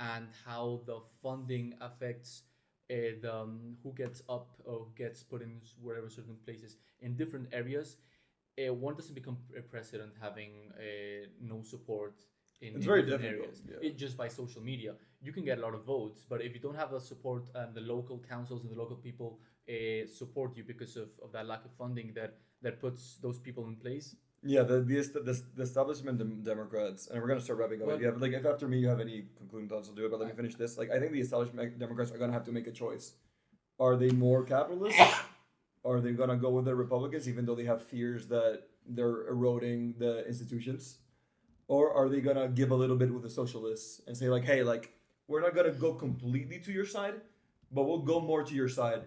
and how the funding affects who gets up or who gets put in whatever certain places in different areas. one doesn't become a president having no support in very different difficult, areas. yeah. Just by social media, you can get a lot of votes, but if you don't have the support and the local councils and the local people support you because of that lack of funding that puts those people in place. Yeah, the establishment Democrats, and we're gonna start wrapping up. Well- If you have if after me you have any concluding thoughts, I'll do it. But let me finish this. Like, I think the establishment Democrats are gonna have to make a choice. Are they more capitalist? Are they gonna go with the Republicans, even though they have fears that they're eroding the institutions? Or are they gonna give a little bit with the socialists and say like, hey, like we're not gonna go completely to your side, but we'll go more to your side,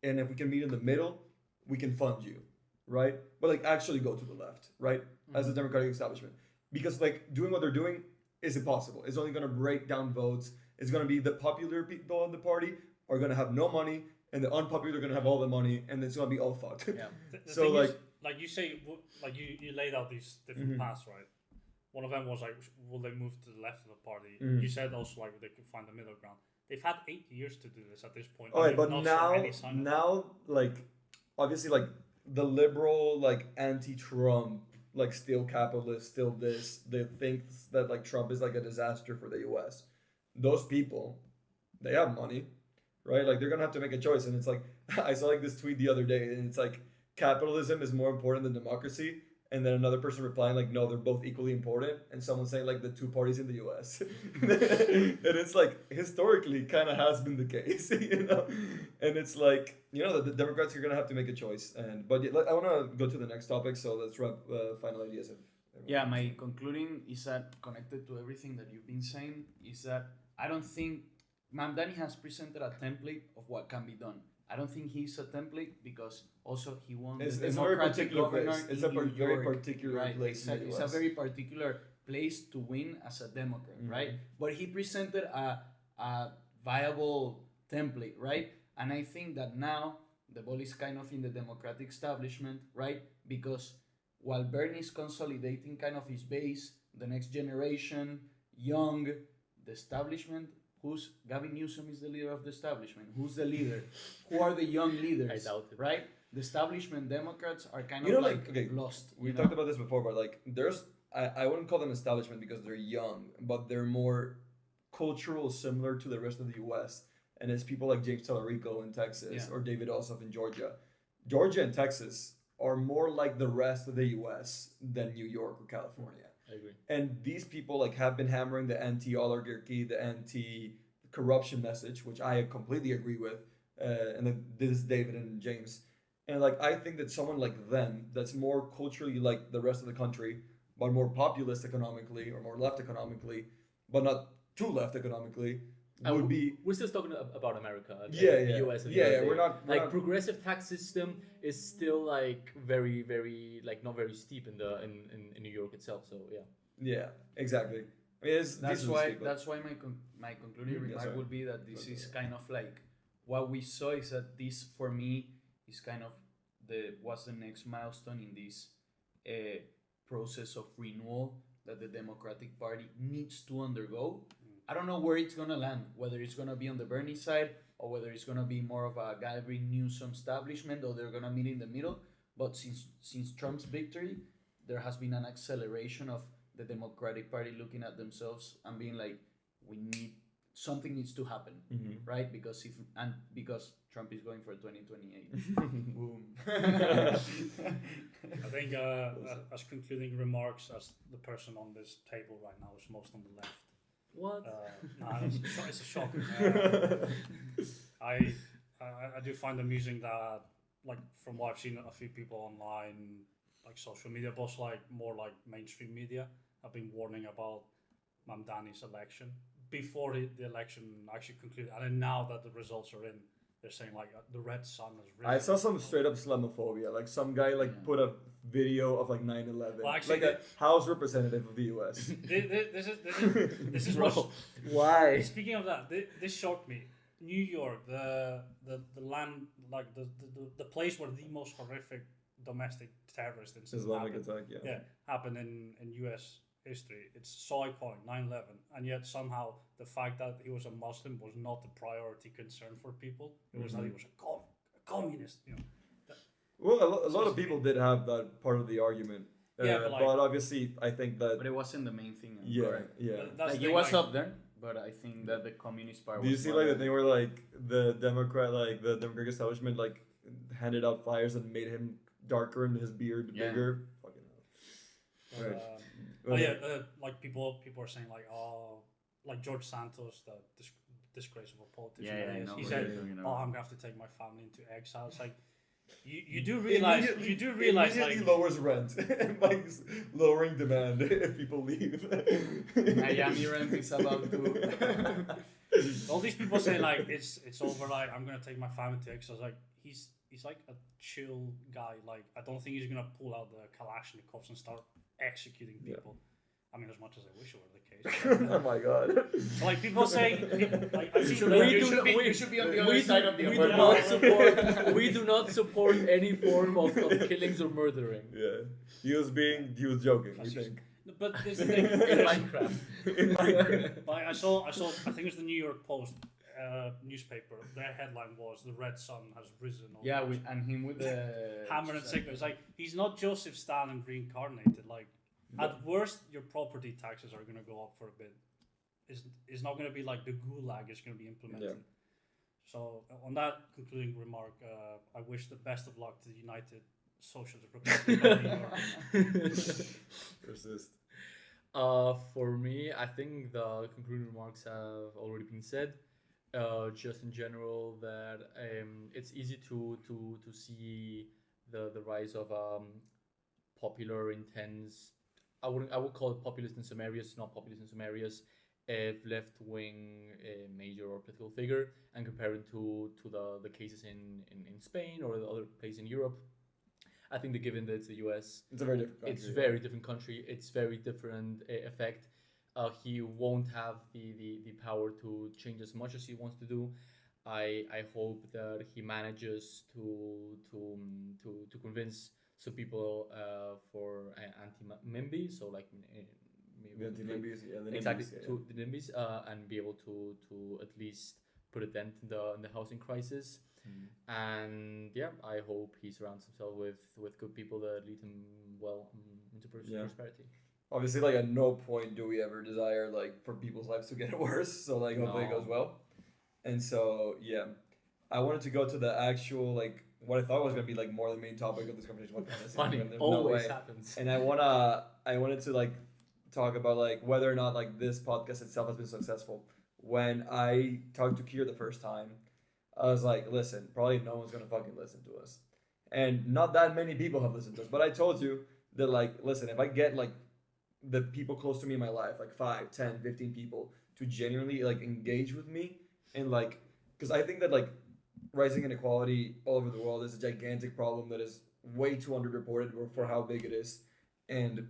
and if we can meet in the middle, we can fund you, right? But like actually go to the left, right? As a Democratic establishment, because like doing what they're doing is impossible. It's only gonna break down votes. It's gonna be the popular people in the party are gonna have no money, and the unpopular are gonna have all the money, and it's gonna be all fucked. Yeah. The So thing like. is, like you say, like you laid out these different paths, right? One of them was like, will they move to the left of the party? You said also like they could find the middle ground. They've had 8 years to do this at this point. All right, and but they've not shown now, any sign of it. now, like, obviously, like the liberal, like anti-Trump, like still capitalist, still this, they think that like Trump is like a disaster for the U.S. Those people, they have money, right? Like they're gonna have to make a choice, and it's like I saw like this tweet the other day, and it's like capitalism is more important than democracy. And then another person replying like, no, they're both equally important. And someone saying like the two parties in the U.S. And it's like historically kind of has been the case, you know. And it's like, you know, the Democrats are gonna have to make a choice. And but I want to go to the next topic. So let's wrap final ideas. Yeah, my concluding is that connected to everything that you've been saying is that I don't think Mamdani has presented a template of what can be done. I don't think he's a template because also he won It's the a very Democratic particular governor place. It's in a New very York, particular right? place in the It's a US. very particular place to win as a Democrat, right? But he presented a viable template, right? And I think that now the ball is kind of in the Democratic establishment, right? Because while Bernie is consolidating kind of his base, the next generation, young, the establishment. Gavin Newsom is the leader of the establishment. Who's the leader? Who are the young leaders? I doubt it. Right? The establishment Democrats are kind You of know, like okay, lost. We talked about this before, but like there's I wouldn't call them establishment because they're young, but they're more cultural, similar to the rest of the U.S. And it's people like James Tallarico in Texas or David Ossoff in Georgia. Georgia and Texas are more like the rest of the U.S. than New York or California. I agree. And these people like have been hammering the anti-oligarchy, the anti-corruption message, which I completely agree with. And then this is David and James. And like I think that someone like them, that's more culturally like the rest of the country, but more populist economically or more left economically, but not too left economically, would be. We're still talking about America. Yeah. The US. We're not like progressive tax system is still like very, very like not very steep in New York itself. So yeah. Yeah, exactly. I mean, That's why my concluding Yeah, remark sorry. would be that this is kind of like what we saw is that this for me is kind of what's the next milestone in this process of renewal that the Democratic Party needs to undergo. I don't know where it's gonna land, whether it's gonna be on the Bernie side or whether it's gonna be more of a Gavin Newsom establishment or they're gonna meet in the middle. But since Trump's victory, there has been an acceleration of the Democratic Party looking at themselves and being like, something needs to happen, right? Because because Trump is going for 2028. Boom. I think as concluding remarks, as the person on this table right now is most on the left. What? It's a shock. I do find amusing that, like, from what I've seen, a few people online, like social media, but also like more like mainstream media, have been warning about Mamdani's election before the election actually concluded, and then now that the results are in, they're saying like the red sun has risen. I saw some straight up Islamophobia. Like some guy put a video of like 9/11, Well, actually, like a House representative of the U.S. This is what. Why? Speaking of that, this shocked me. New York, the land, like the place where the most horrific domestic terrorist incident Islamic happened, attack, happened in U.S. history. It's so iconic, 9/11, and yet somehow the fact that he was a Muslim was not the priority concern for people. It was that he was a communist. You know. Well, a lot of people did have that part of the argument. Yeah, but, like- but obviously, I think that. But it wasn't the main thing. Yeah, correct? yeah. That's Like the it thing, was like- up there, but I think that the communist part. Do you was see more like the than- thing where like the Democratic establishment like handed out flyers and made him darker and his beard Yeah. bigger? Fucking hell. Right. Oh yeah, like people are saying like, oh, like George Santos, the disgraceful politician. Yeah, that I is, know he what said, you're talking "Oh, about. I'm gonna have to take my family into exile." It's like, you do realize immediately like lowers rent, like lowering demand if people leave. Miami rent is about to. all these people say like it's over. Like I'm gonna take my family to exile. It's like he's like a chill guy. Like I don't think he's gonna pull out the Kalashnikovs and start executing Yeah. people. I mean, as much as I wish it were the case. Oh my god. So, like people say, like I've seen You should be on the other side of the we do umbrella. not support. We do not support any form of killings or murdering. Yeah, he was joking. We Fascist. think. But this is the thing. In Minecraft. In Minecraft. Like I saw. I think it's the New York Post newspaper. Their headline was "The Red Sun has risen." on Yeah, Mars." and him with the hammer and sickle. It's like he's not Joseph Stalin reincarnated. Like at worst, your property taxes are gonna go up for a bit. It's not gonna be like the gulag is gonna be implemented. Yeah. So on that concluding remark, I wish the best of luck to the United Socialist Republic of New York. Persist. For me, I think the concluding remarks have already been said. Just in general, that it's easy to see the rise of popular, intense. I would call it populist in some areas, not populist in some areas. Left wing major or political figure, and comparing to the cases in Spain or the other places in Europe. I think that given that it's the US, It's a very different country. it's very different country. It's very different effect. He won't have the power to change as much as he wants to do. I hope that he manages to convince some people for anti-NIMBY, so like The anti-NIMBYs, yeah, the exactly NIMBYs, yeah. to the NIMBYs, and be able to at least put a dent in the housing crisis. And yeah, I hope he surrounds himself with good people that lead him well into prosperity. Obviously, like at no point do we ever desire like for people's lives to get worse. So like hopefully it No. goes well. And so yeah, I wanted to go to the actual like what I thought was gonna be like more the main topic of this conversation. What kind of Funny, there's no always way. happens. And I wanted to like talk about like whether or not like this podcast itself has been successful. When I talked to Keir the first time, I was like, listen, probably no one's gonna fucking listen to us. And not that many people have listened to us. But I told you that like, listen, if I get like the people close to me in my life, like 5, 10, 15 people to genuinely like engage with me and like, because I think that like rising inequality all over the world is a gigantic problem that is way too underreported for how big it is. And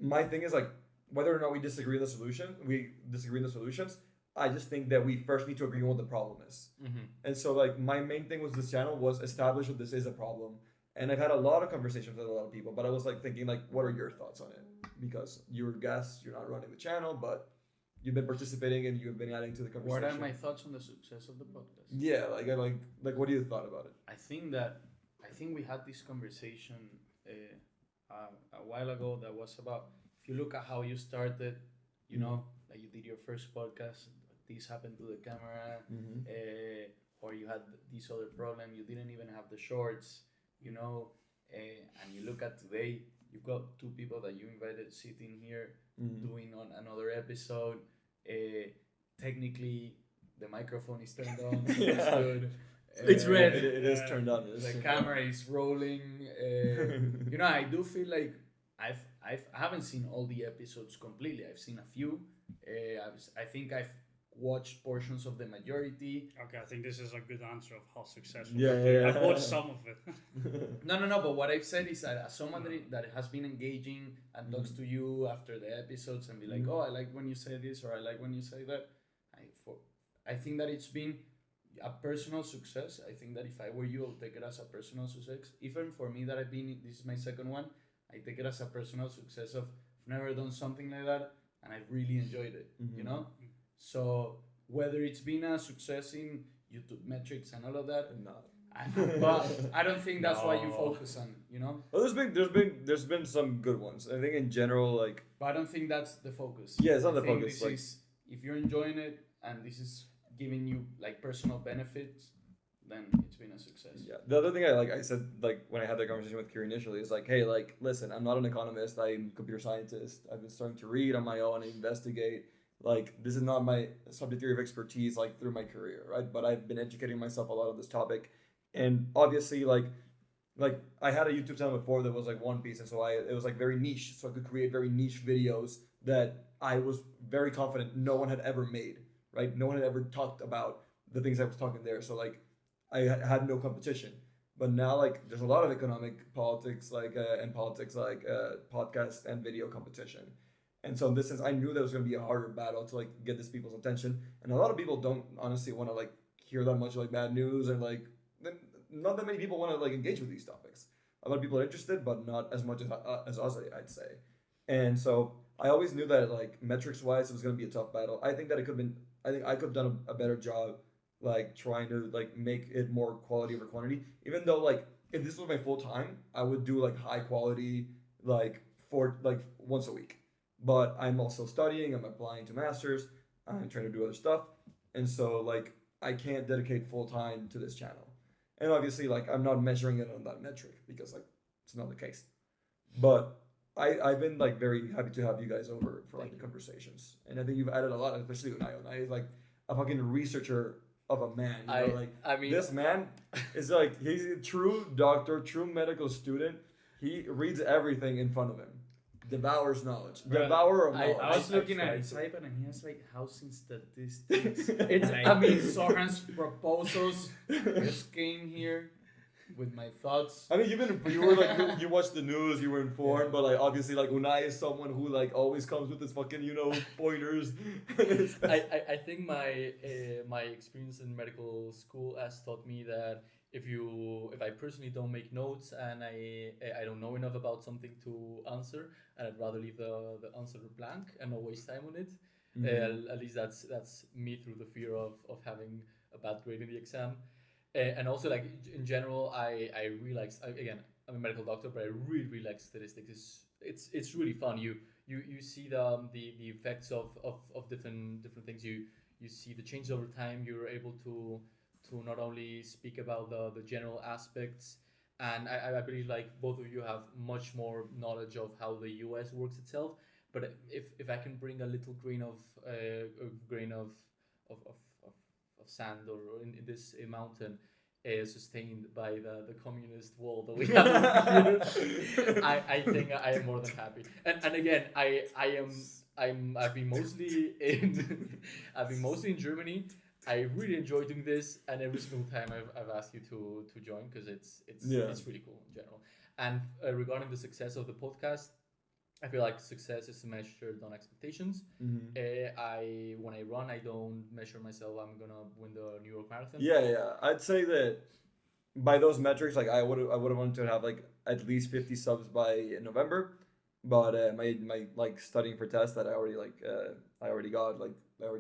my thing is like, whether or not we disagree in the solutions, I just think that we first need to agree on what the problem is. Mm-hmm. And so like my main thing with this channel was establish that this is a problem. And I've had a lot of conversations with a lot of people, but I was like thinking like, what are your thoughts on it? Because you're a guest, you're not running the channel, but you've been participating and you've been adding to the conversation. What are my thoughts on the success of the podcast? Yeah, like what do you thought about it? I think we had this conversation a while ago that was about, if you look at how you started, you know, like you did your first podcast, this happened to the camera, or you had this other problem, you didn't even have the shorts, you know, and you look at today, you've got 2 people that you invited sitting here doing on another episode. Technically, the microphone is turned on. So Yeah. that's good. It's red. It is turned on. The camera is rolling. You know, I do feel like I haven't seen all the episodes completely. I've seen a few. I think I've watched portions of the majority. Okay, I think this is a good answer of how successful. Yeah, we're doing. yeah. I've watched some of it. No. But what I've said is that as someone that has been engaging and talks to you after the episodes and be like, oh, I like when you say this or I like when you say that. I think that it's been a personal success. I think that if I were you, I'll take it as a personal success. Even for me that this is my second one, I take it as a personal success of I've never done something like that and I've really enjoyed it, you know? So whether it's been a success in YouTube metrics and all of that, No. But I don't think that's what you No. focus on, you know. Well, there's been some good ones. I think in general, like But I don't think that's the focus. yeah, it's not I the think focus. This Like is if you're enjoying it and this is giving you like personal benefits, then it's been a success. yeah, the other thing I said like when I had that conversation with Keir initially is like, hey, like listen, I'm not an economist. I'm a computer scientist. I've been starting to read on my own and investigate. Like this is not my subject area of expertise like through my career, right? But I've been educating myself a lot on this topic, and obviously like I had a YouTube channel before that was like One Piece, and so it was like very niche, so I could create very niche videos that I was very confident no one had ever made, right? No one had ever talked about the things I was talking there, so like I had no competition. But now like there's a lot of economic politics like and politics like podcast and video competition. And so in this sense, I knew that was going to be a harder battle to like get these people's attention, and a lot of people don't honestly want to like hear that much like bad news, and like not that many people want to like engage with these topics. A lot of people are interested, but not as much as us, I'd say. And so I always knew that like metrics wise, it was going to be a tough battle. I think that it could have been. I think I could have done a better job, like trying to like make it more quality over quantity. Even though like if this was my full time, I would do like high quality like for like once a week. But I'm also studying. I'm applying to masters. I'm trying to do other stuff, and so like I can't dedicate full time to this channel. And obviously, like I'm not measuring it on that metric because like it's not the case. But I've been like very happy to have you guys over for like the conversations, and I think you've added a lot, especially Unai. Unai is like a fucking researcher of a man. You know, like I mean, this man is like he's a true doctor, true medical student. He reads everything in front of him, devours knowledge, Bro, devourer of I knowledge. I was looking at tried his to. iPad and he has like housing statistics. It's- Like, I mean- Zohran's proposals just came here with my thoughts. I mean, you were like you watched the news, you were informed, but like obviously like Unai is someone who like always comes with his fucking pointers. I think my experience in medical school has taught me that if I personally don't make notes and I don't know enough about something to answer, and I'd rather leave the answer blank and not waste time on it. At least that's me through the fear of having a bad grade in the exam. And also like in general, I really like again, I'm a medical doctor, but I really like statistics. It's really fun. You see the effects of different things. You see the changes over time. You're able to not only speak about the general aspects, and I believe like both of you have much more knowledge of how the US works itself. But if I can bring a little grain of sand or in this mountain sustained by the communist wall that we have here, I think I am more than happy. And again, I've been mostly in Germany. I really enjoy doing this, and every single time I've asked you to join because it's really cool in general. And regarding the success of the podcast, I feel like success is measured on expectations. When I run, I don't measure myself. I'm gonna win the New York Marathon. Yeah. I'd say that by those metrics, like I would have wanted to have like at least 50 subs by November, but my like studying for tests that I already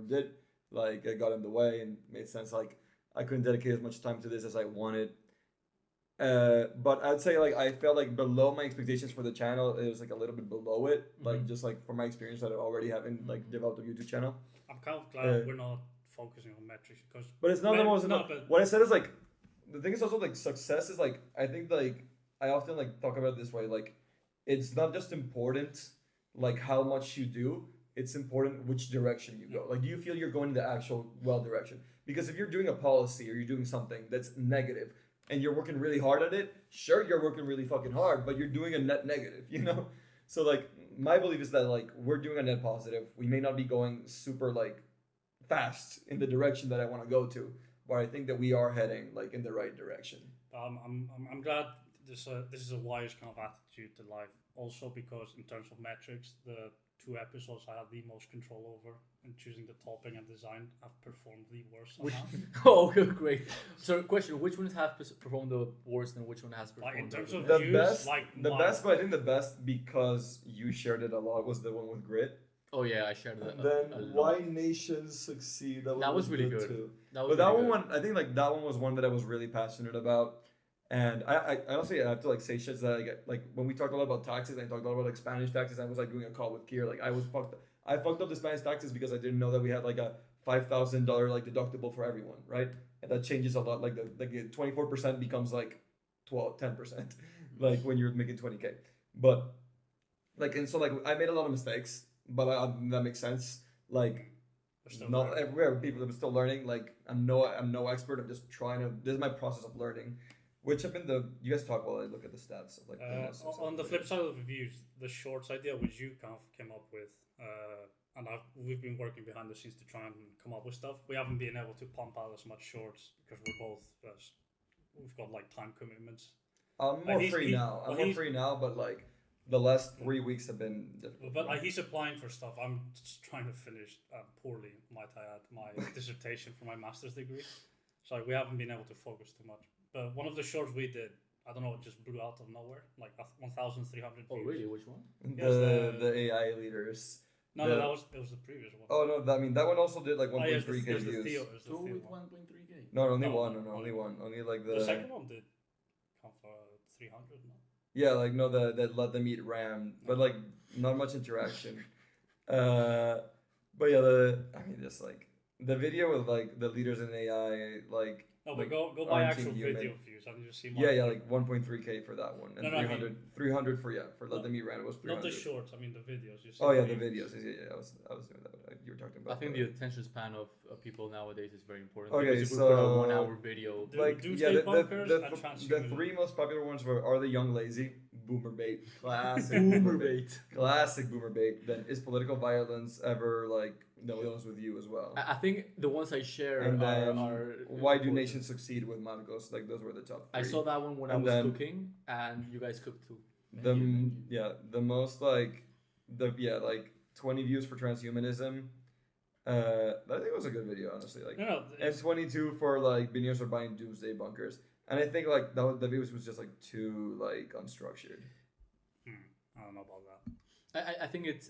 did, like I got in the way and made sense. Like I couldn't dedicate as much time to this as I wanted. But I'd say like I felt like below my expectations for the channel. It was like a little bit below it, like just like from my experience that I already having like developed a YouTube channel. I'm kind of glad we're not focusing on metrics because. But it's not the most. No, but What I said is like, the thing is also like success is like I think like I often like talk about it this way, like it's not just important like how much you do. It's important which direction you go. Like, do you feel you're going in the actual well direction? Because if you're doing a policy or you're doing something that's negative and you're working really hard at it, sure, you're working really fucking hard, but you're doing a net negative, you know? So, like, my belief is that, like, we're doing a net positive. We may not be going super, like, fast in the direction that I want to go to, but I think that we are heading, like, in the right direction. I'm glad this is a wise kind of attitude to life. Also, because in terms of metrics, the 2 episodes I had the most control over in choosing the topic and design have performed the worst. Oh, great. So, question: which ones have performed the worst, and which one has performed Like in terms the of The views, best, like but I think the best because you shared it a lot was the one with grit. Oh yeah, I shared that. And then a lot. Why Nations Succeed. That was really good. too. That was But that really one, good. I think like that one was one that I was really passionate about. And I honestly I have to like say shit that I get like when we talked a lot about taxes, I talked a lot about like Spanish taxes. I was like doing a call with Keir. Like I fucked up the Spanish taxes because I didn't know that we had like a $5,000 like deductible for everyone, right? And that changes a lot. Like the 24% becomes like 10%, like when you're making 20K. But like and so like I made a lot of mistakes, but that makes sense. Like not learning. everywhere people are still learning. Like I'm no expert. I'm just trying to. This is my process of learning. Which have been you guys talk while I look at the stats of like on the flip side of the views, the shorts idea which you kind of came up with, and we've been working behind the scenes to try and come up with stuff. We haven't been able to pump out as much shorts because we've got like time commitments. I'm more free now. I'm more free now, but like the last 3 weeks have been difficult. But like he's applying for stuff. I'm just trying to finish poorly, might I add, my dissertation for my master's degree. So we haven't been able to focus too much. But one of the shorts we did, I don't know, it just blew out of nowhere, like 1,300 views. Oh really? Which one? The AI leaders. No, that was the previous one. Oh no, I mean that one also did like 1.3K There's views. the Two Theo with one. 1.3K. No, only No, one. no, No, only only one. Only like The second one did come for 300. No. Yeah, like no, that let them eat ram, but like not much interaction. But yeah, I mean, just like the video with like the leaders in AI, like. No, but like, go by aren't actual human. video views. I need to see. Yeah, like 1.3K for that one, and No, no, I 300 for let them eat ram. It was 300. Not the shorts. I mean the videos. You see Oh yeah, the videos. Yeah, I was doing that. You were talking about. I think the attention span of people nowadays is very important. Okay, because if we put a so- 1 hour video, like Doomsday yeah, Bunkers and the Transhumanism. three most popular ones are the young lazy, boomer bait, classic boomer bait. classic boomer bait. Then is political violence ever like the ones with you as well? I think the ones I share And then are why do important. nations succeed with Marcos? Like those were the top three. I saw that one when I And was then- cooking, and you guys cooked too. Thank you. The most like 20 views for transhumanism. I think it was a good video, honestly. Like, No, and 22 for like billionaires are buying doomsday bunkers, and I think like the videos was just like too like unstructured. I don't know about that. I think it's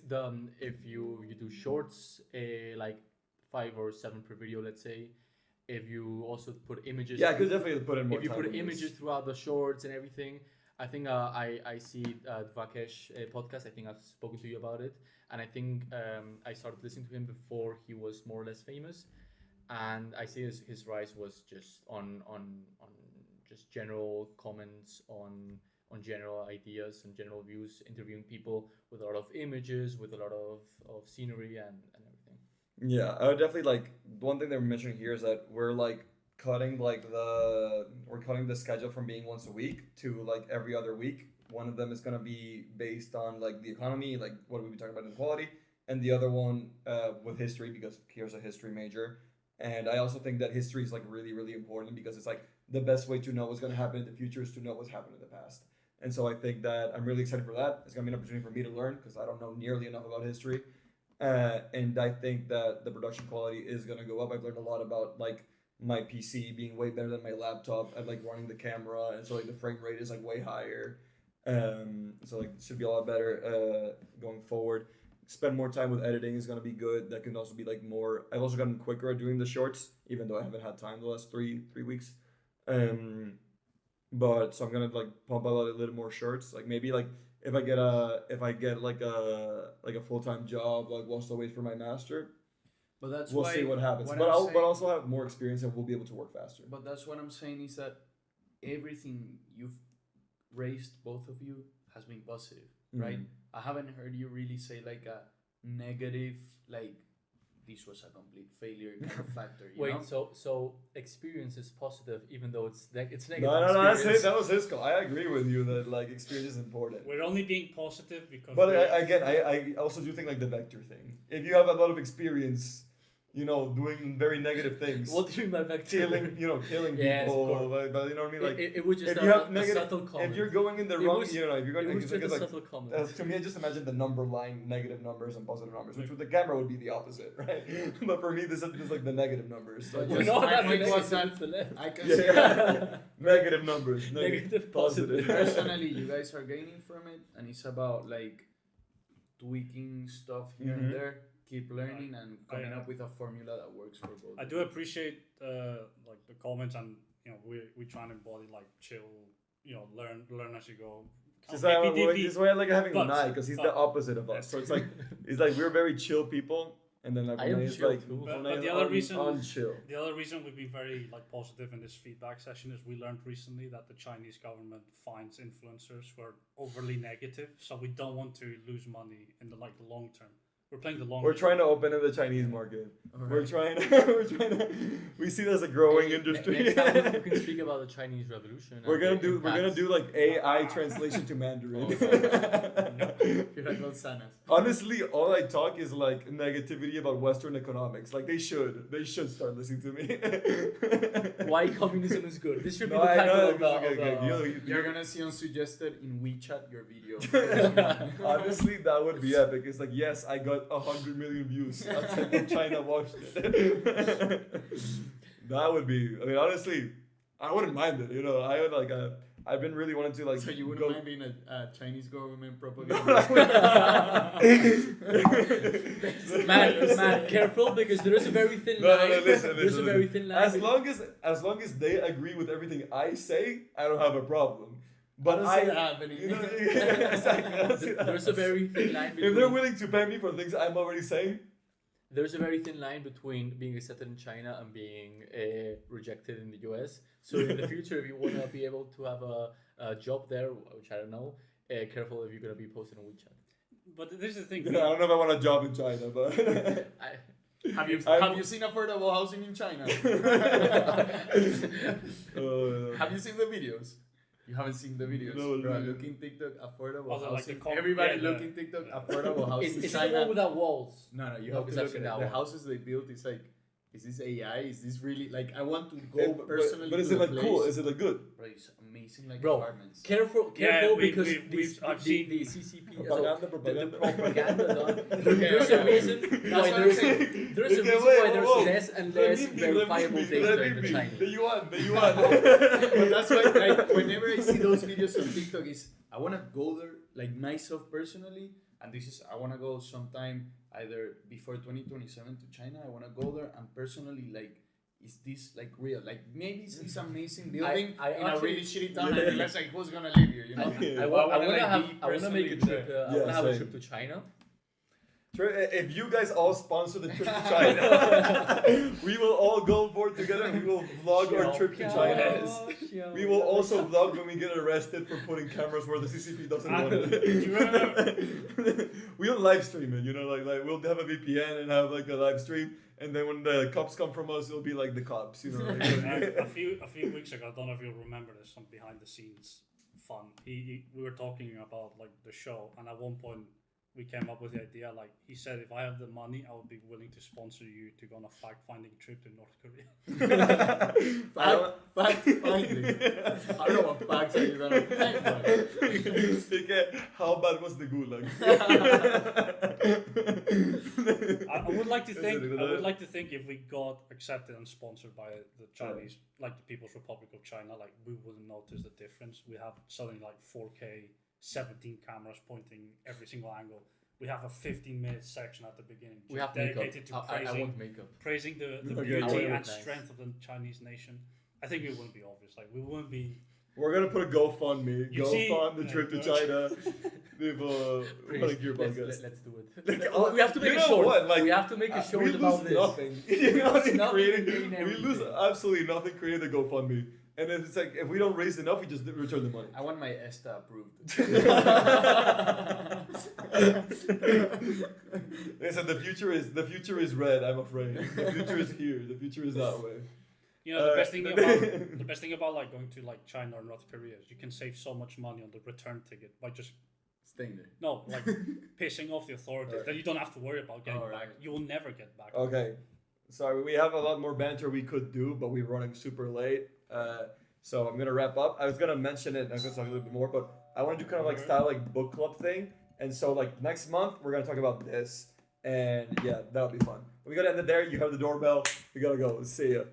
if you do shorts, like 5 or 7 per video, let's say. If you also put images, Yeah, I could definitely put in more. if you time put in this. images throughout the shorts and everything, I think I see Dvakesh podcast. I think I've spoken to you about it, and I think I started listening to him before he was more or less famous, and I see his rise was just on just general comments on general ideas and general views, interviewing people with a lot of images, with a lot of scenery and everything. Yeah, I would definitely like one thing they're mentioning here is that we're like cutting the schedule from being once a week to like every other week. One of them is gonna be based on like the economy, like what we be talking about inequality, and the other one with history because Kier's a history major, and I also think that history is like really really important because it's like the best way to know what's gonna happen in the future is to know what's happened in the past. And so I think that I'm really excited for that. It's gonna be an opportunity for me to learn because I don't know nearly enough about history. And I think that the production quality is gonna go up. I've learned a lot about like my PC being way better than my laptop at like running the camera, and so like the frame rate is like way higher. So like it should be a lot better going forward. Spend more time with editing is gonna be good. That can also be like more. I've also gotten quicker at doing the shorts, even though I haven't had time the last three weeks. But so I'm gonna like pump out a little more shorts. Like maybe like if I get like a full-time job like while still wait for my master, But that's we'll why see what happens. what But I'm I'll also have more experience and we'll be able to work faster. But that's what I'm saying is that everything you've raised, both of you, has been positive, right? I haven't heard you really say like a negative, like this was a complete failure kind of factor. You know? So experience is positive, even though it's negative. No, that's experience. it. That was his call. I agree with you that like experience is important. We're only being positive because. But I also do think like the vector thing. If you have a lot of experience, you know, doing very negative things, What do you mean by vector? killing Yes, of people, course. but you know what I mean? Like it was just if you have a negative, subtle comment. if you're going in the It wrong, was- if you're going, it was because just a like, subtle comment. to me, I just imagine the number line negative numbers and positive numbers, which with the camera would be the opposite, right? But for me, this is like the negative numbers. So But just- just- no, my that's point the was negative, that it's the left. I can yeah, see yeah. Negative numbers, Negative, positive. personally you guys are gaining from it, and it's about like tweaking stuff here and there, keep learning and coming up with a formula that works for both. I do appreciate like the comments, and we try and embody like chill, learn as you go. This is why I like having Unai, because he's the opposite of us. So it's like we're very chill people, and then like Unai is like but the other reason chill. The other reason we've been very like positive in this feedback session is we learned recently that the Chinese government finds influencers who are overly negative, so we don't want to lose money in the long term. We're playing the long. We're trying to open in the Chinese market. Right. We're trying to. We see it as a growing industry. Next time we can speak about the Chinese Revolution. We're gonna do like AI translation to Mandarin. Honestly, all I talk is like negativity about Western economics. Like they should start listening to me. Why communism is good. This should be the title of the. You're gonna see unsuggested in WeChat your video. Honestly, that would be epic. It's like, yes, I got 100 million views. Outside of China watched it. That would be. I mean, honestly, I wouldn't mind it. I would like. I've been really wanting to like. So you wouldn't mind being a Chinese government propaganda? Man, careful, because there is a very thin line. Listen. There's a very thin line. As long as they agree with everything I say, I don't have a problem. But I don't see that happening. Exactly. There's a very thin line between. If they're willing to pay me for things I'm already saying. There's a very thin line between being accepted in China and being rejected in the US. So in the future, if you want to be able to have a job there, which I don't know, careful if you're going to be posted on WeChat. But this is the thing. I don't know if I want a job in China, but... Have you seen affordable housing in China? Have you seen the videos? You haven't seen the videos. No. Looking TikTok, affordable housing. Like everybody looking TikTok, affordable housing. It's the one without walls. No, you have to look at it. The houses they built, it's like, is this AI? Is this really, like, I want to go personally But is it like cool? Is it like good? Bro, it's amazing, like, Bro, apartments. Careful, because I've seen the CCP propaganda. the propaganda done. There's a reason why there's less and less verifiable data in the Chinese. The yuan. But that's why, like, whenever I see those videos on TikTok, I want to go there, like, myself personally, and I want to go sometime either before 2027 to China. I want to go there and personally, like, is this like real? Like, maybe it's this amazing building in a really shitty town, and realize like who's gonna live here? I want to make a trip. I want to have a trip to China. If you guys all sponsor the trip to China, we will all go for it together. We will vlog our trip to China. We will also vlog when we get arrested for putting cameras where the CCP doesn't want it. We'll live stream it, like we'll have a VPN and have like a live stream. And then when the cops come from us, it'll be like the cops, a few weeks ago, I don't know if you'll remember this, some behind the scenes fun. We were talking about like the show, and at one point we came up with the idea, like he said, if I have the money, I would be willing to sponsor you to go on a fact-finding trip to North Korea. Fact-finding? I don't know what facts are you gonna find. How bad was the gulag? I would like to think if we got accepted and sponsored by the Chinese, like the People's Republic of China, like we wouldn't notice the difference. We have suddenly like 4K, 17 cameras pointing every single angle. We have a 15-minute section at the beginning we have dedicated makeup. to I want makeup. praising the beauty and strength of the Chinese nation. I think it wouldn't be obvious. Like we wouldn't be. We're gonna put a GoFundMe. Fund the trip to China. Let's do it. We have to make a short. We have to make a short about this. Nothing. We lose absolutely nothing creating the GoFundMe. And then it's like, if we don't raise enough, we just return the money. I want my ESTA approved. Listen, the future is red, I'm afraid. The future is here. The future is that way. The best thing about like going to like China or North Korea is you can save so much money on the return ticket by just staying there. No, like pissing off the authorities. Then you don't have to worry about getting back. You will never get back. Okay. Sorry, we have a lot more banter we could do, but we're running super late. So I'm gonna wrap up. I was gonna mention it, and I'm gonna talk a little bit more, but I want to do kind of like style like book club thing. And so like next month we're gonna talk about this, and yeah, that'll be fun. We gotta end it there. You have the doorbell. We gotta go. See ya.